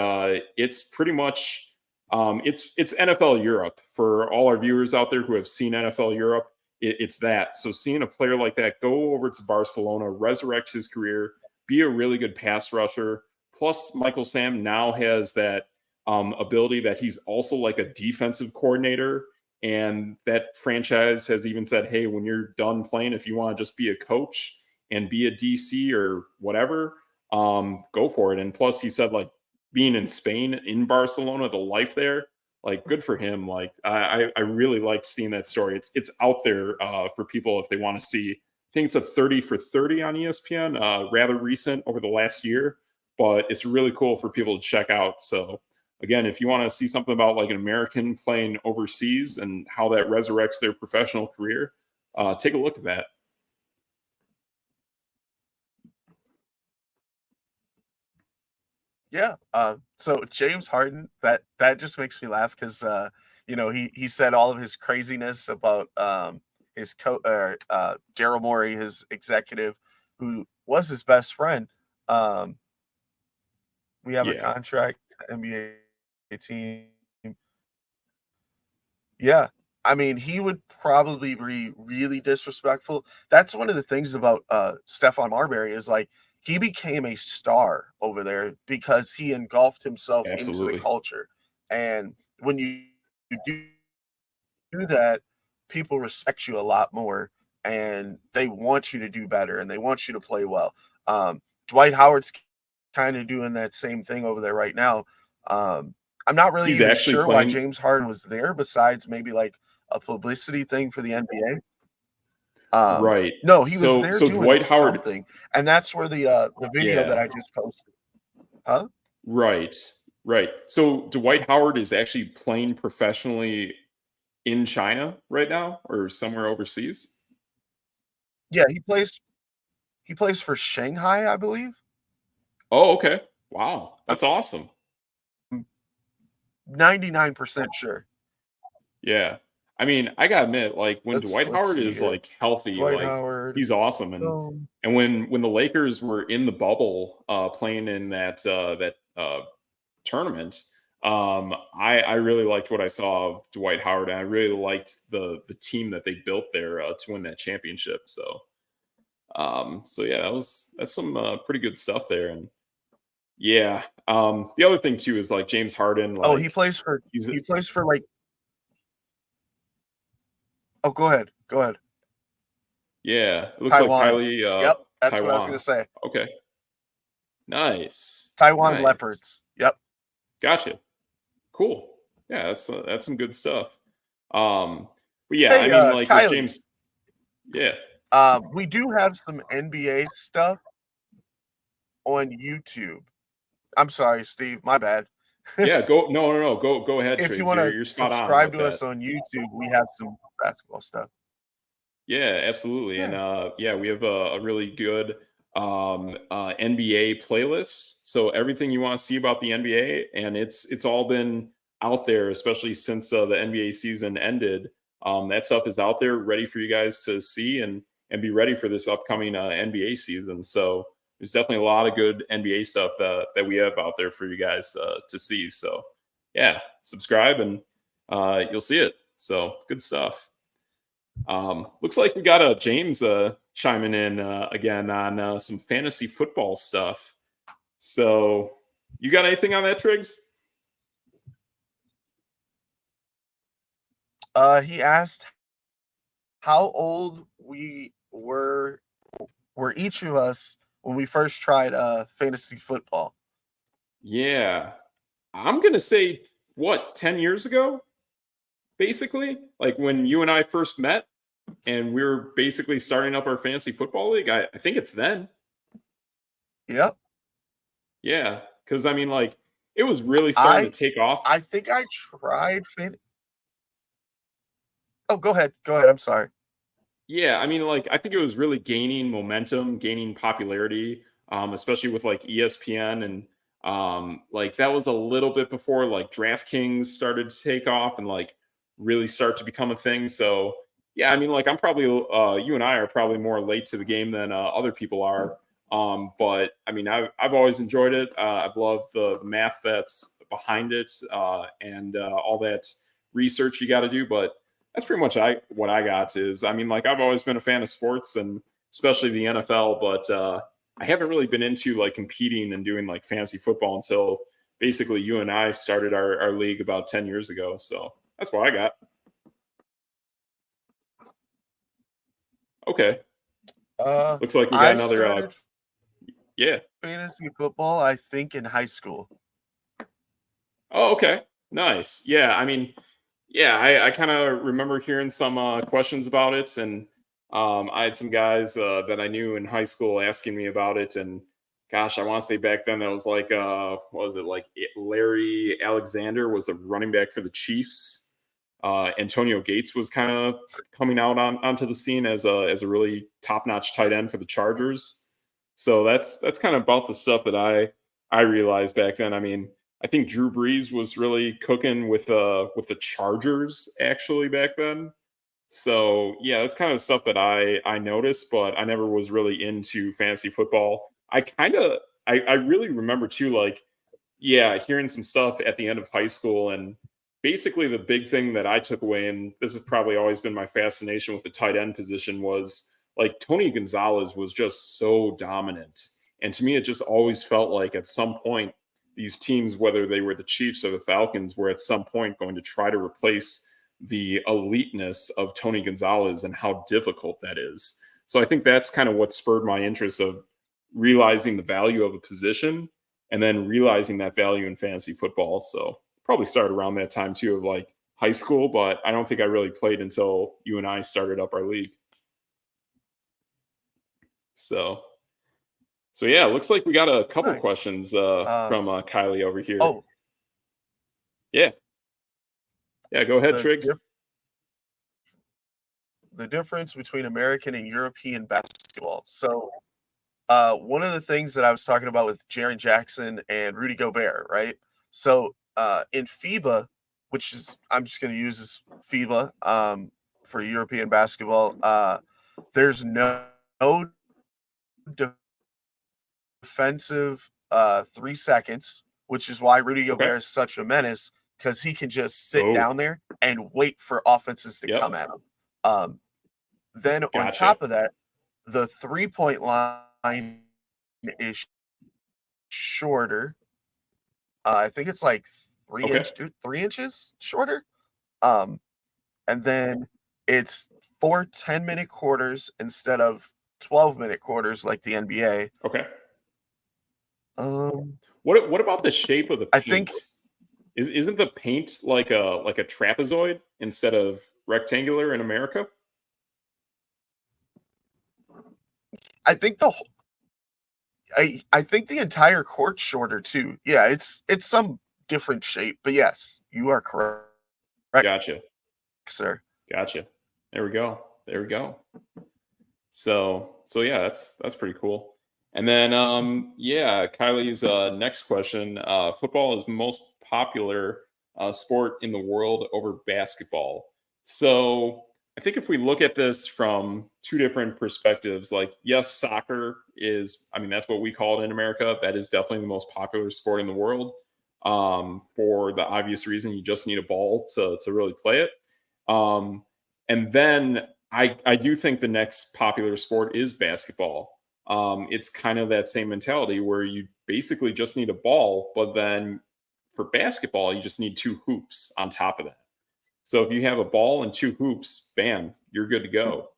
it's pretty much it's NFL Europe for all our viewers out there who have seen NFL Europe. It's that. So seeing a player like that go over to Barcelona, resurrect his career, be a really good pass rusher. Plus, Michael Sam now has that ability that he's also like a defensive coordinator. And that franchise has even said, hey, when you're done playing, if you want to just be a coach and be a DC or whatever, go for it. And plus, he said, like, being in Spain, in Barcelona, the life there, like, good for him. Like, I really liked seeing that story. It's out there for people if they want to see. I think it's a 30 for 30 on ESPN, rather recent over the last year, but it's really cool for people to check out. So again, if you want to see something about like an American playing overseas and how that resurrects their professional career, take a look at that. Yeah. So James Harden, that just makes me laugh because he said all of his craziness about his Daryl Morey, his executive, who was his best friend. Um, we have a Yeah, contract, NBA team. Yeah. I mean, he would probably be really disrespectful. That's one of the things about Stephon Marbury is like he became a star over there because he engulfed himself into the absolutely. culture. And when you do that, people respect you a lot more and they want you to do better and they want you to play well. Dwight Howard's kind of doing that same thing over there right now. I'm not really He's even actually sure why playing James Harden was there besides maybe like a publicity thing for the NBA. right. No, he was So there so doing Dwight Howard, something, and that's where the video that yeah, I just posted. Huh? right, right. So Dwight Howard is actually playing professionally in China right now or somewhere overseas. Yeah, he plays for Shanghai, I believe. Oh, okay. Wow, I'm that's awesome. 99% sure. Yeah. I mean, I gotta admit, like, when Let's Dwight let's Howard see is, here. like, healthy, Dwight like, Howard. he's awesome, Um, and when the Lakers were in the bubble, playing in that tournament, I really liked what I saw of Dwight Howard, and I really liked the team that they built there, to win that championship, so yeah, that's some, pretty good stuff there, and yeah, the other thing too is, like, James Harden, oh, he like, plays for he's he plays for like oh, go ahead. Go ahead. yeah, it looks like Taiwan. Kylie, Yep, that's what I was gonna Taiwan. say. Okay. Nice. Taiwan Nice. Leopards. Yep. Gotcha. Cool. Yeah, that's some good stuff. But yeah, I Hey, mean, like with Kylie, James, yeah, we do have some NBA stuff on YouTube. I'm sorry, Steve, my bad. yeah. Go no, go ahead, If you Triggs. You're wanna you're spot on subscribe with to that. us on YouTube, we have some basketball stuff. Yeah, absolutely. And Yeah. yeah, we have a really good NBA playlist. So everything you want to see about the NBA, and it's all been out there, especially since the NBA season ended. That stuff is out there, ready for you guys to see and be ready for this upcoming NBA season. So there's definitely a lot of good NBA stuff that we have out there for you guys to see. So yeah, subscribe and you'll see it. So good stuff. Looks like we got James chiming in again on some fantasy football stuff. So, you got anything on that, Triggs? He asked how old we were each of us when we first tried fantasy football. Yeah. I'm gonna say what 10 years ago, basically, like when you and I first met, and we were basically starting up our fantasy football league. I think it's then. Yep. Yeah, because I mean, like it was really starting to I take off. I think I tried Oh, go ahead. Go ahead. I'm sorry. Yeah, I mean, like I think it was really gaining momentum, gaining popularity, especially with like ESPN and like that was a little bit before like DraftKings started to take off and like really start to become a thing. So yeah, I mean, like I'm probably you and I are probably more late to the game than other people are. But I mean, I've always enjoyed it. I've loved the math that's behind it and all that research you got to do, but that's pretty much what I got is I mean like I've always been a fan of sports and especially the NFL, but I haven't really been into like competing and doing like fantasy football until basically you and I started our league about 10 years ago. So that's what I got. Okay. Looks like we got I another started yeah. fantasy football, I think, in high school. Oh, okay. Nice. Yeah, I mean, yeah, I kind of remember hearing some questions about it, and I had some guys that I knew in high school asking me about it. And gosh, I want to say back then that was like, what was it like? Larry Alexander was a running back for the Chiefs. Antonio Gates was kind of coming out onto the scene as a really top notch tight end for the Chargers. So that's kind of about the stuff that I realized back then. I mean, I think Drew Brees was really cooking with the Chargers actually back then. So yeah, that's kind of stuff that I noticed, but I never was really into fantasy football. I really remember too, like yeah, hearing some stuff at the end of high school and basically the big thing that I took away, and this has probably always been my fascination with the tight end position, was like Tony Gonzalez was just so dominant. And to me, it just always felt like at some point, these teams, whether they were the Chiefs or the Falcons, were at some point going to try to replace the eliteness of Tony Gonzalez and how difficult that is. So I think that's kind of what spurred my interest of realizing the value of a position and then realizing that value in fantasy football. So probably started around that time too of like high school, but I don't think I really played until you and I started up our league. So so yeah, looks like we got a couple Nice. questions Um, from Kylie over here. oh, Yeah, yeah, go ahead, the Triggs. the difference between American and European basketball. So, one of the things that I was talking about with Jaren Jackson and Rudy Gobert, right? So, in FIBA, which is I'm just going to use this FIBA for European basketball. There's no defensive 3 seconds, which is why Rudy Okay. Gobert is such a menace because he can just sit Oh, down there and wait for offenses to yep. come at him. Um, then on Gotcha. top of that, the 3 point line is shorter. I think it's like Okay. 3 inches shorter. Um, and then it's 4 10-minute quarters instead of 12-minute quarters like the NBA. Okay. Um, What about the shape of the I think paint? Isn't the paint like a trapezoid instead of rectangular in America? I think the wh- I think the entire court's shorter too. Yeah, it's some different shape, but yes, you are correct, Gotcha. sir. Gotcha. There we go. There we go. So yeah, that's pretty cool. And then yeah, Kylie's next question. Football is most popular sport in the world over basketball. So I think if we look at this from two different perspectives, like yes, soccer is, I mean, that's what we call it in America. That is definitely the most popular sport in the world. For the obvious reason, you just need a ball to really play it. And then I do think the next popular sport is basketball. It's kind of that same mentality where you basically just need a ball, but then for basketball, you just need two hoops on top of that. So if you have a ball and two hoops, bam, you're good to go.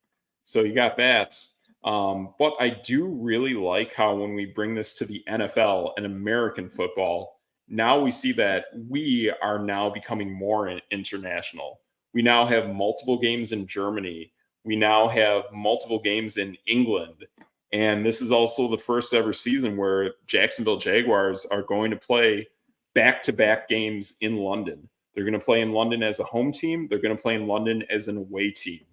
So you got that. But I do really like how when we bring this to the NFL and American football, now we see that we are now becoming more international. We now have multiple games in Germany. We now have multiple games in England. And this is also the first ever season where Jacksonville Jaguars are going to play back-to-back games in London. They're going to play in London as a home team. They're going to play in London as an away team.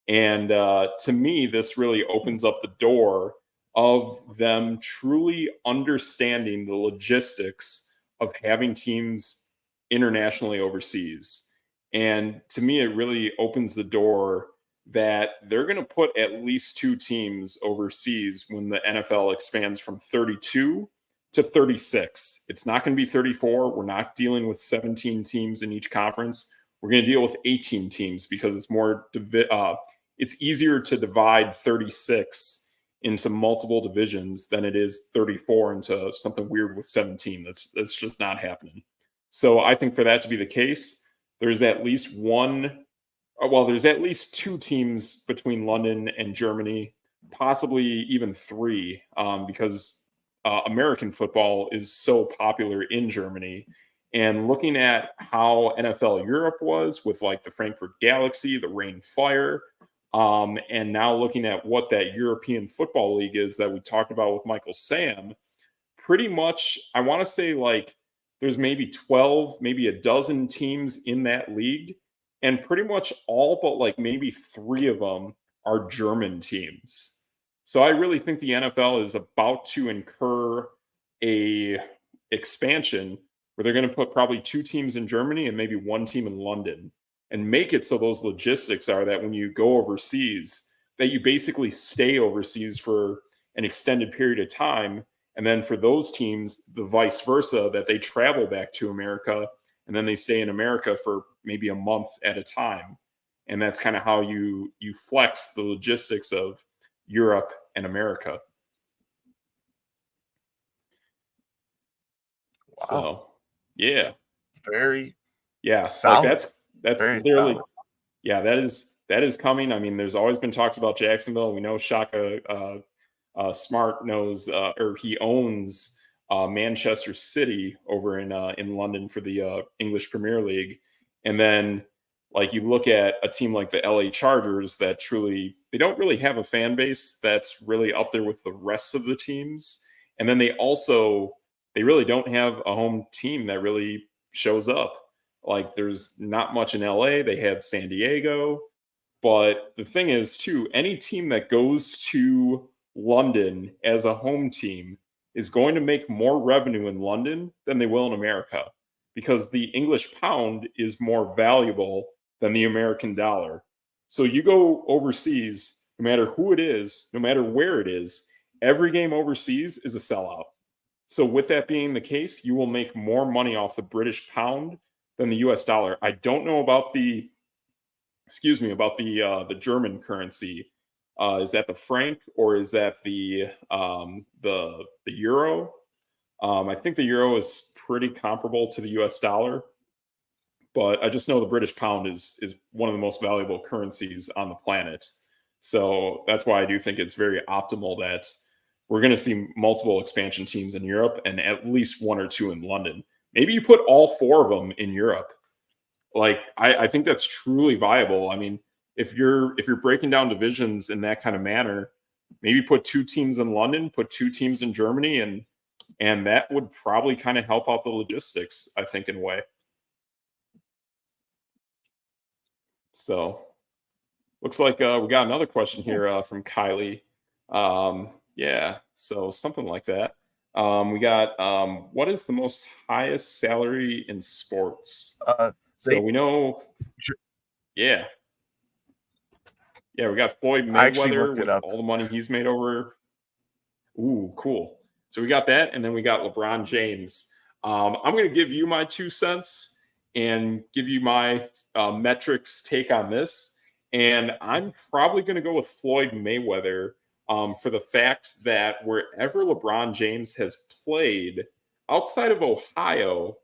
And to me, this really opens up the door of them truly understanding the logistics of having teams internationally overseas. And to me, it really opens the door that they're going to put at least 2 teams overseas when the NFL expands from 32 to 36. It's not going to be 34. We're not dealing with 17 teams in each conference. We're going to deal with 18 teams because it's more it's easier to divide 36 into multiple divisions than it is 34 into something weird with 17. That's just not happening. So I think for that to be the case, there's at least 2 teams between London and Germany, possibly even 3, because American football is so popular in Germany. And looking at how NFL Europe was with like the Frankfurt Galaxy, the Rain Fire, and now looking at what that European Football League is that we talked about with Michael Sam, pretty much, I want to say like there's maybe 12, maybe a dozen teams in that league. And pretty much all but like maybe 3 of them are German teams. So I really think the NFL is about to incur a expansion where they're going to put probably 2 teams in Germany and maybe 1 team in London, and make it so those logistics are that when you go overseas, that you basically stay overseas for an extended period of time. And then for those teams, the vice versa, that they travel back to America and then they stay in America for maybe a month at a time. And that's kind of how you flex the logistics of Europe and America. Wow. So, yeah. Very solid. Like that's very literally solid. Yeah, that is coming. I mean, there's always been talks about Jacksonville. We know Shaka Smart knows, or he owns Manchester City over in London for the English Premier League. And then, like, you look at a team like the LA Chargers that truly, they don't really have a fan base that's really up there with the rest of the teams. And then they really don't have a home team that really shows up. Like, there's not much in LA. They had San Diego. But the thing is, too, any team that goes to London as a home team is going to make more revenue in London than they will in America, because the English pound is more valuable than the American dollar. So you go overseas, no matter who it is, no matter where it is, every game overseas is a sellout. So with that being the case, you will make more money off the British pound than the US dollar. I don't know about the German currency. Is that the franc or is that the euro? I think the euro is pretty comparable to the US dollar, but I just know the British pound is one of the most valuable currencies on the planet. So that's why I do think it's very optimal that we're going to see multiple expansion teams in Europe and at least 1 or 2 in London. Maybe you put all 4 of them in Europe. Like, I think that's truly viable. I mean, if you're breaking down divisions in that kind of manner, maybe put 2 teams in London, put 2 teams in Germany, and that would probably kind of help out the logistics, I think, in a way. So, looks like we got another question here from Kylie. Yeah, so something like that. We got what is the most highest salary in sports? So we know, yeah, we got Floyd Mayweather with all the money he's made over. Ooh, cool. So we got that, and then we got LeBron James. I'm going to give you my 2 cents and give you my metrics take on this. And I'm probably going to go with Floyd Mayweather for the fact that wherever LeBron James has played outside of Ohio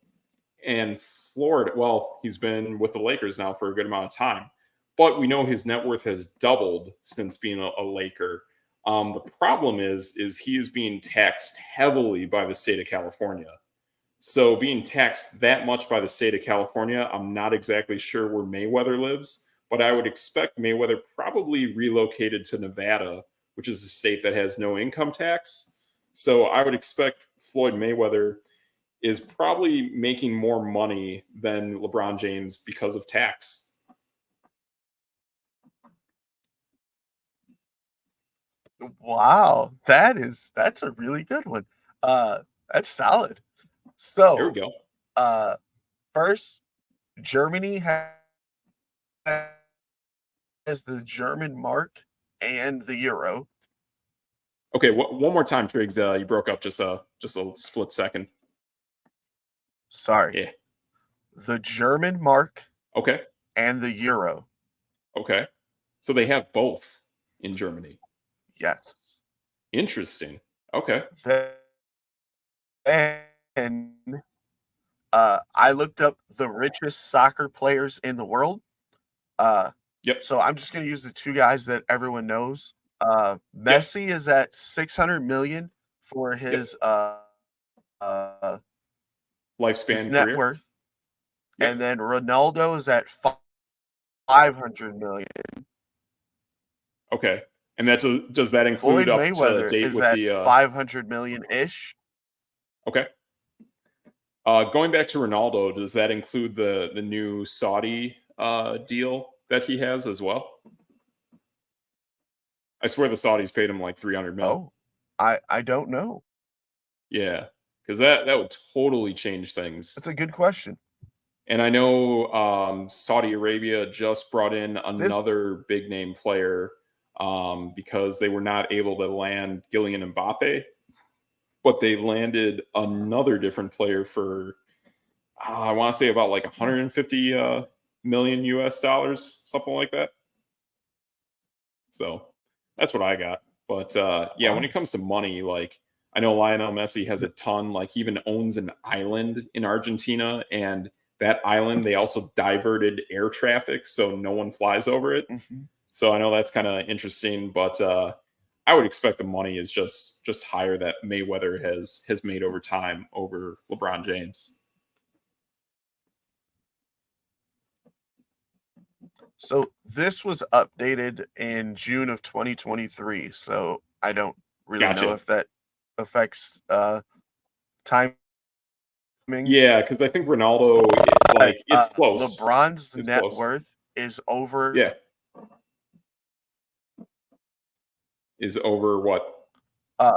and Florida, well, he's been with the Lakers now for a good amount of time, but we know his net worth has doubled since being a Laker. The problem is he is being taxed heavily by the state of California. So being taxed that much by the state of California, I'm not exactly sure where Mayweather lives, but I would expect Mayweather probably relocated to Nevada, which is a state that has no income tax. So I would expect Floyd Mayweather is probably making more money than LeBron James because of tax. Wow, that's a really good one. That's solid. There we So, go. uh, first, Germany has the German mark and the euro. Okay, one more time, Triggs. You broke up just a split second. Sorry, Yeah. the German mark Okay. and the euro. Okay. So they have both in Germany. Yes. Interesting. Okay. Then, I looked up the richest soccer players in the world. Uh, Yep. so I'm just gonna use the two guys that everyone knows. Yep. Messi is at 600 million for Yep. uh, his Lifespan net career. worth, Yep. and then Ronaldo is at 500 million. Okay. And does that include Floyd up to Mayweather date is with at the 500 million ish. okay. Going back to Ronaldo, does that include the new Saudi deal that he has as well? I swear the Saudis paid him like 300 mil. Oh, I don't know. Yeah, because that would totally change things. That's a good question. And I know Saudi Arabia just brought in This another big name player because they were not able to land Kylian Mbappe, but they landed another different player for I want to say about like 150 million US dollars, something like that. So that's what I got. But yeah, when wow. it comes to money, like I know Lionel Messi has a ton, like he even owns an island in Argentina. And that island, they also diverted air traffic so no one flies over it. Mhm. So I know that's kind of interesting, but I would expect the money is just higher that Mayweather has made over time over LeBron James. So this was updated in June of 2023. So I don't really know Gotcha. if that affects timing. Yeah, because I think Ronaldo, But like, it's close. LeBron's It's net close. worth is over Yeah, is over what? uh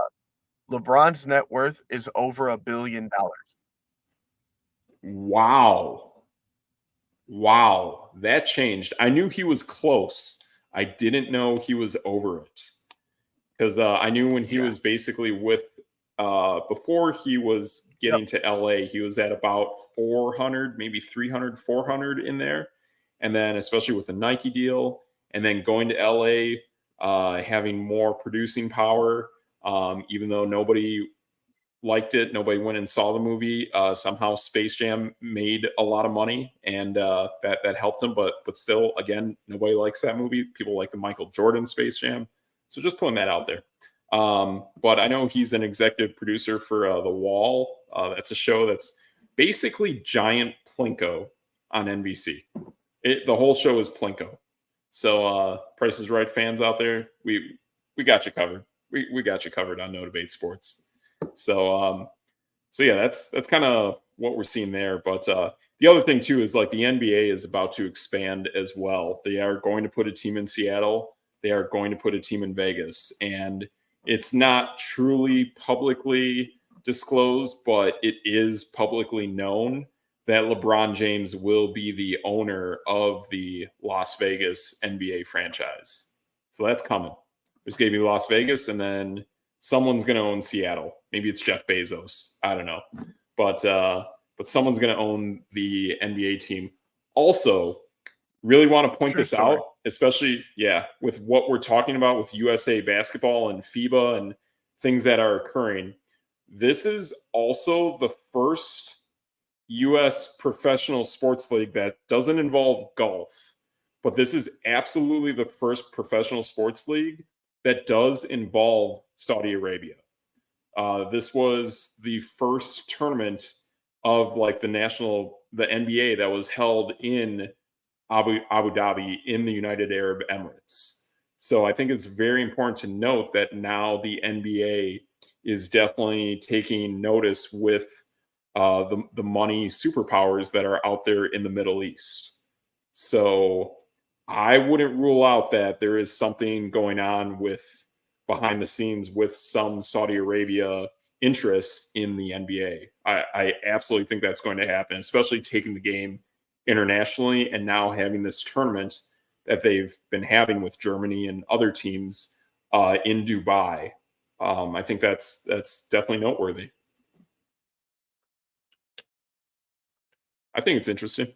LeBron's net worth is over $1 billion. Wow. Wow. That changed. I knew he was close. I didn't know he was over it. Because I knew when he Yeah. was basically with, before he was Yep. getting to LA, he was at about 400, maybe 300, 400 in there. And then, especially with the Nike deal, and then going to LA, having more producing power, even though nobody liked it, nobody went and saw the movie. Somehow, Space Jam made a lot of money, and that helped him. But still, again, nobody likes that movie. People like the Michael Jordan Space Jam. So just putting that out there. But I know he's an executive producer for The Wall. That's a show that's basically giant Plinko on NBC. The whole show is Plinko. So Price is Right fans out there, we got you covered. We got you covered on No Debate Sports. So so yeah, that's kind of what we're seeing there. But the other thing too is like the NBA is about to expand as well. They are going to put a team in Seattle. They are going to put a team in Vegas, and it's not truly publicly disclosed, but it is publicly known that LeBron James will be the owner of the Las Vegas NBA franchise. So that's coming. There's going to be Las Vegas, and then someone's going to own Seattle. Maybe it's Jeff Bezos. I don't know, but someone's going to own the NBA team. Also, really want to point True this story. out, especially with what we're talking about with USA basketball and FIBA and things that are occurring. This is also the first U.S. professional sports league that doesn't involve golf, but this is absolutely the first professional sports league that does involve Saudi Arabia. This was the first tournament of like the NBA that was held in Abu Dhabi in the United Arab Emirates. So I think it's very important to note that now the NBA is definitely taking notice with the money superpowers that are out there in the Middle East. So I wouldn't rule out that there is something going on with behind the scenes with some Saudi Arabia interest in the NBA. I absolutely think that's going to happen, especially taking the game internationally and now having this tournament that they've been having with Germany and other teams in Dubai. I think that's definitely noteworthy. I think it's interesting.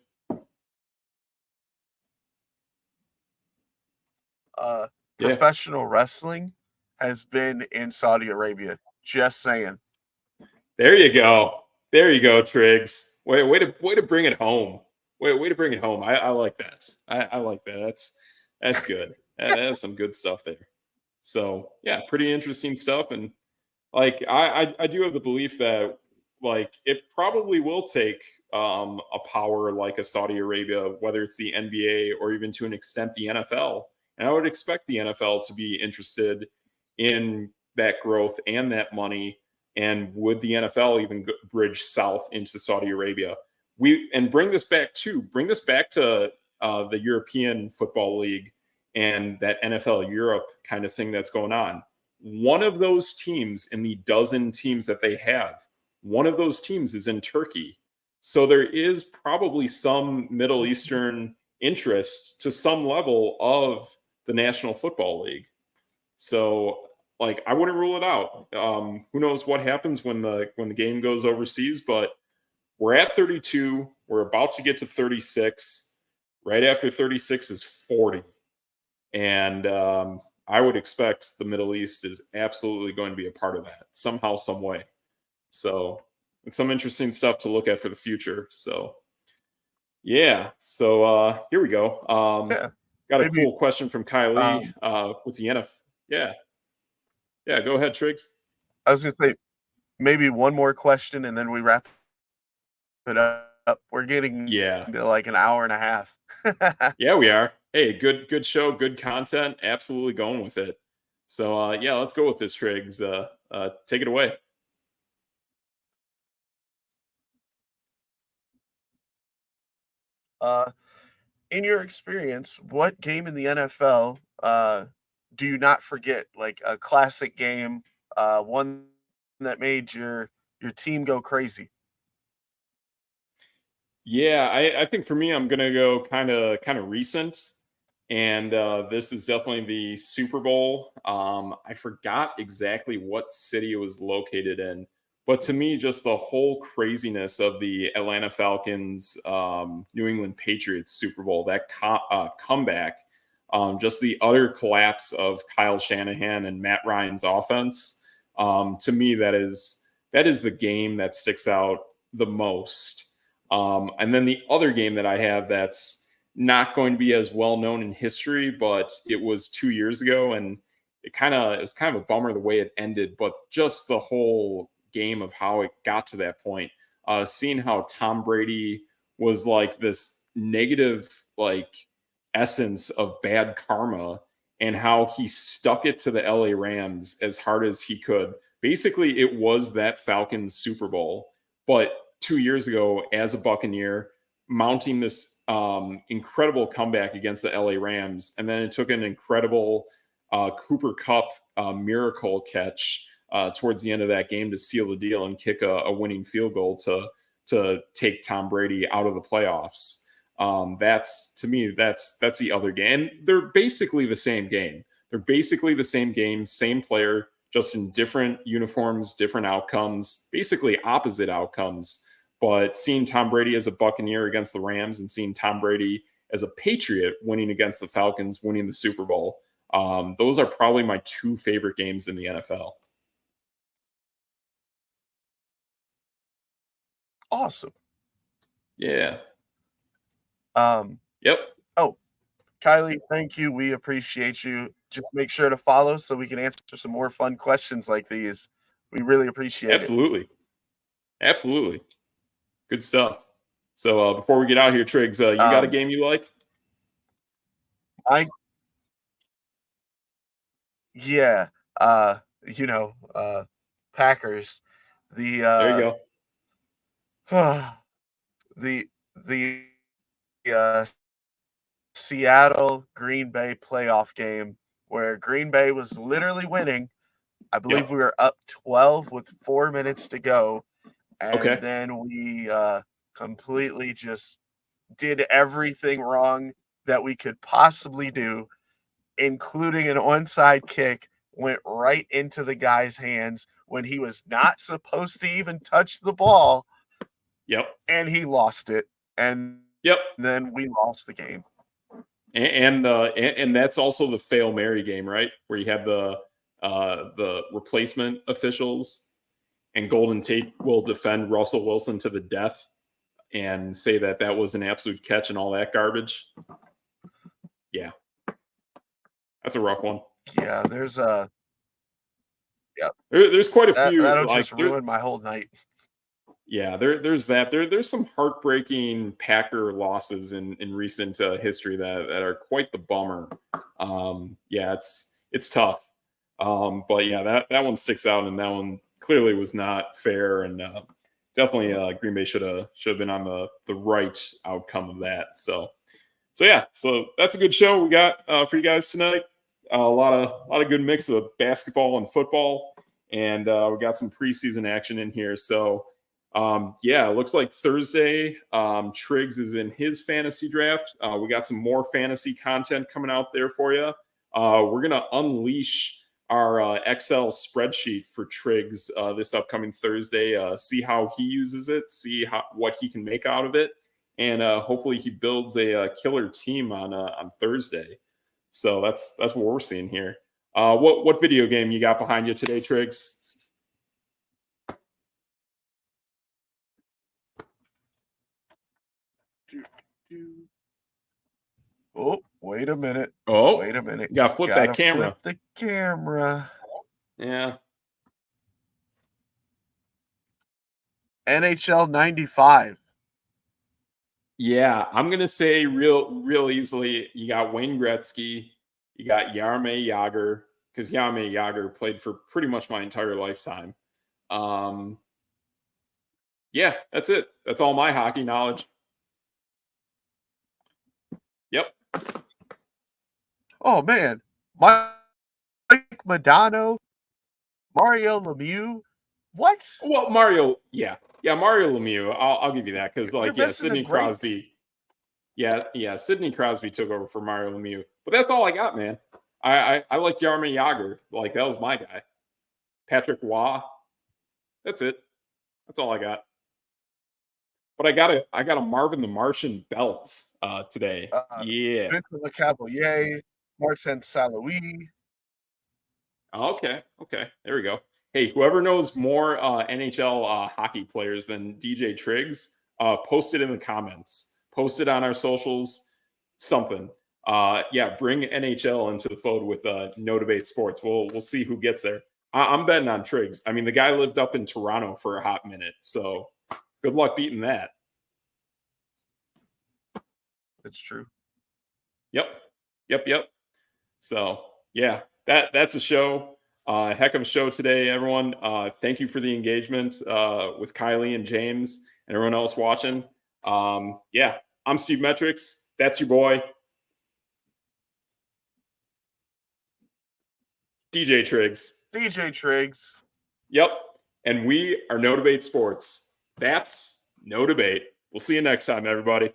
Professional wrestling has been in Saudi Arabia. Just saying. There you go. There you go, Triggs. Way to bring it home. Way to bring it home. I like that. I like that. That's good. That's some good stuff there. So yeah, pretty interesting stuff. And like I do have the belief that like it probably will take a power like a Saudi Arabia, whether it's the NBA or even to an extent the NFL. And I would expect the NFL to be interested in that growth and that money. And would the NFL even bridge south into Saudi Arabia? Bring this back to the European Football League and that NFL Europe kind of thing that's going on. One of those teams in the dozen teams that they have, one of those teams is in Turkey. So there is probably some Middle Eastern interest to some level of the National Football League. So like I wouldn't rule it out. Who knows what happens when the game goes overseas, but we're at 32. We're about to get to 36. Right after 36 is 40. And I would expect the Middle East is absolutely going to be a part of that somehow, some way. So it's some interesting stuff to look at for the future. So yeah. So here we go. Got a cool question from Kylie with the NFL. Yeah. Yeah, go ahead, Triggs. I was gonna say maybe one more question and then we wrap it up. We're getting to like an hour and a half. Yeah, we are. Hey, good show, good content. Absolutely going with it. So yeah, let's go with this, Triggs. Take it away. In your experience, what game in the NFL do you not forget? Like a classic game, one that made your team go crazy? Yeah, I think for me, I'm gonna go kind of recent, and this is definitely the Super Bowl. I forgot exactly what city it was located in, but to me, just the whole craziness of the Atlanta Falcons, New England Patriots Super Bowl, that comeback, just the utter collapse of Kyle Shanahan and Matt Ryan's offense. To me, that is the game that sticks out the most. And then the other game that I have that's not going to be as well known in history, but it was 2 years ago, and it was kind of a bummer the way it ended, but just the whole game of how it got to that point. Seeing how Tom Brady was like this negative like essence of bad karma and how he stuck it to the LA Rams as hard as he could. Basically, it was that Falcons Super Bowl, but 2 years ago as a Buccaneer, mounting this incredible comeback against the LA Rams. And then it took an incredible Cooper Kupp miracle catch towards the end of that game to seal the deal and kick a winning field goal to take Tom Brady out of the playoffs. That's to me, that's the other game. And they're basically the same game. Same player, just in different uniforms, different outcomes, basically opposite outcomes. But seeing Tom Brady as a Buccaneer against the Rams and seeing Tom Brady as a Patriot winning against the Falcons, winning the Super Bowl, those are probably my two favorite games in the NFL. Awesome. Yeah. Yep. Oh, Kylie, thank you. We appreciate you. Just make sure to follow so we can answer some more fun questions like these. We really appreciate it. Absolutely. Good stuff. So before we get out here, Triggs, you got a game you like? Yeah. Packers. There you The go. the uh Seattle Green Bay playoff game where Green Bay was literally winning. I believe Yep. we were up 12 with 4 minutes to go, and Okay. then we completely just did everything wrong that we could possibly do, including an onside kick went right into the guy's hands when he was not supposed to even touch the ball, Yep. and he lost it, and Yep. then we lost the game. And that's also the fail Mary game, right? Where you have the replacement officials, and Golden Tate will defend Russell Wilson to the death and say that that was an absolute catch and all that garbage. Yeah, that's a rough one. Yeah, there's there's quite a few. That'll just ruin my whole night. Yeah, there's that. There's some heartbreaking Packer losses in recent history that are quite the bummer. Yeah, it's tough. But yeah, that one sticks out, and that one clearly was not fair, and definitely Green Bay should have been on the right outcome of that. So yeah, so that's a good show we got for you guys tonight. A lot of good mix of basketball and football, and we got some preseason action in here. So. Yeah, it looks like Thursday, Triggs is in his fantasy draft. We got some more fantasy content coming out there for you. We're going to unleash our Excel spreadsheet for Triggs this upcoming Thursday, see how he uses it, see what he can make out of it, and hopefully he builds a killer team on Thursday. So that's what we're seeing here. What video game you got behind you today, Triggs? Oh, wait a minute. Oh, wait a minute. You got to flip that camera. Flip the camera. Yeah. NHL 95. Yeah, I'm gonna say real easily. You got Wayne Gretzky, you got Jaromir Jagr, because Jaromir Jagr played for pretty much my entire lifetime. Yeah, that's it. That's all my hockey knowledge. Yep. Oh man, Mike Modano, Mario Lemieux. What? Well, Mario, yeah, Mario Lemieux. I'll give you that because Sidney Crosby. Yeah, Sidney Crosby took over for Mario Lemieux, but that's all I got, man. I like Jaromir Jagr. Like that was my guy. Patrick Waugh. That's it. That's all I got. But I got a Marvin the Martian belt today. Yeah. Vincent LeCavalier, Martin St-Louis. Okay. There we go. Hey, whoever knows more NHL hockey players than DJ Triggs, post it in the comments. Post it on our socials. Something. Yeah, bring NHL into the fold with No Debate Sports. We'll see who gets there. I'm betting on Triggs. I mean, the guy lived up in Toronto for a hot minute, so good luck beating that. It's true. Yep. So yeah, that's a show. Heck of a show today, everyone. Thank you for the engagement with Kylie and James and everyone else watching. Yeah, I'm Steve Metrics. That's your boy, DJ Triggs. Yep. And we are No Debate Sports. That's No Debate. We'll see you next time, everybody.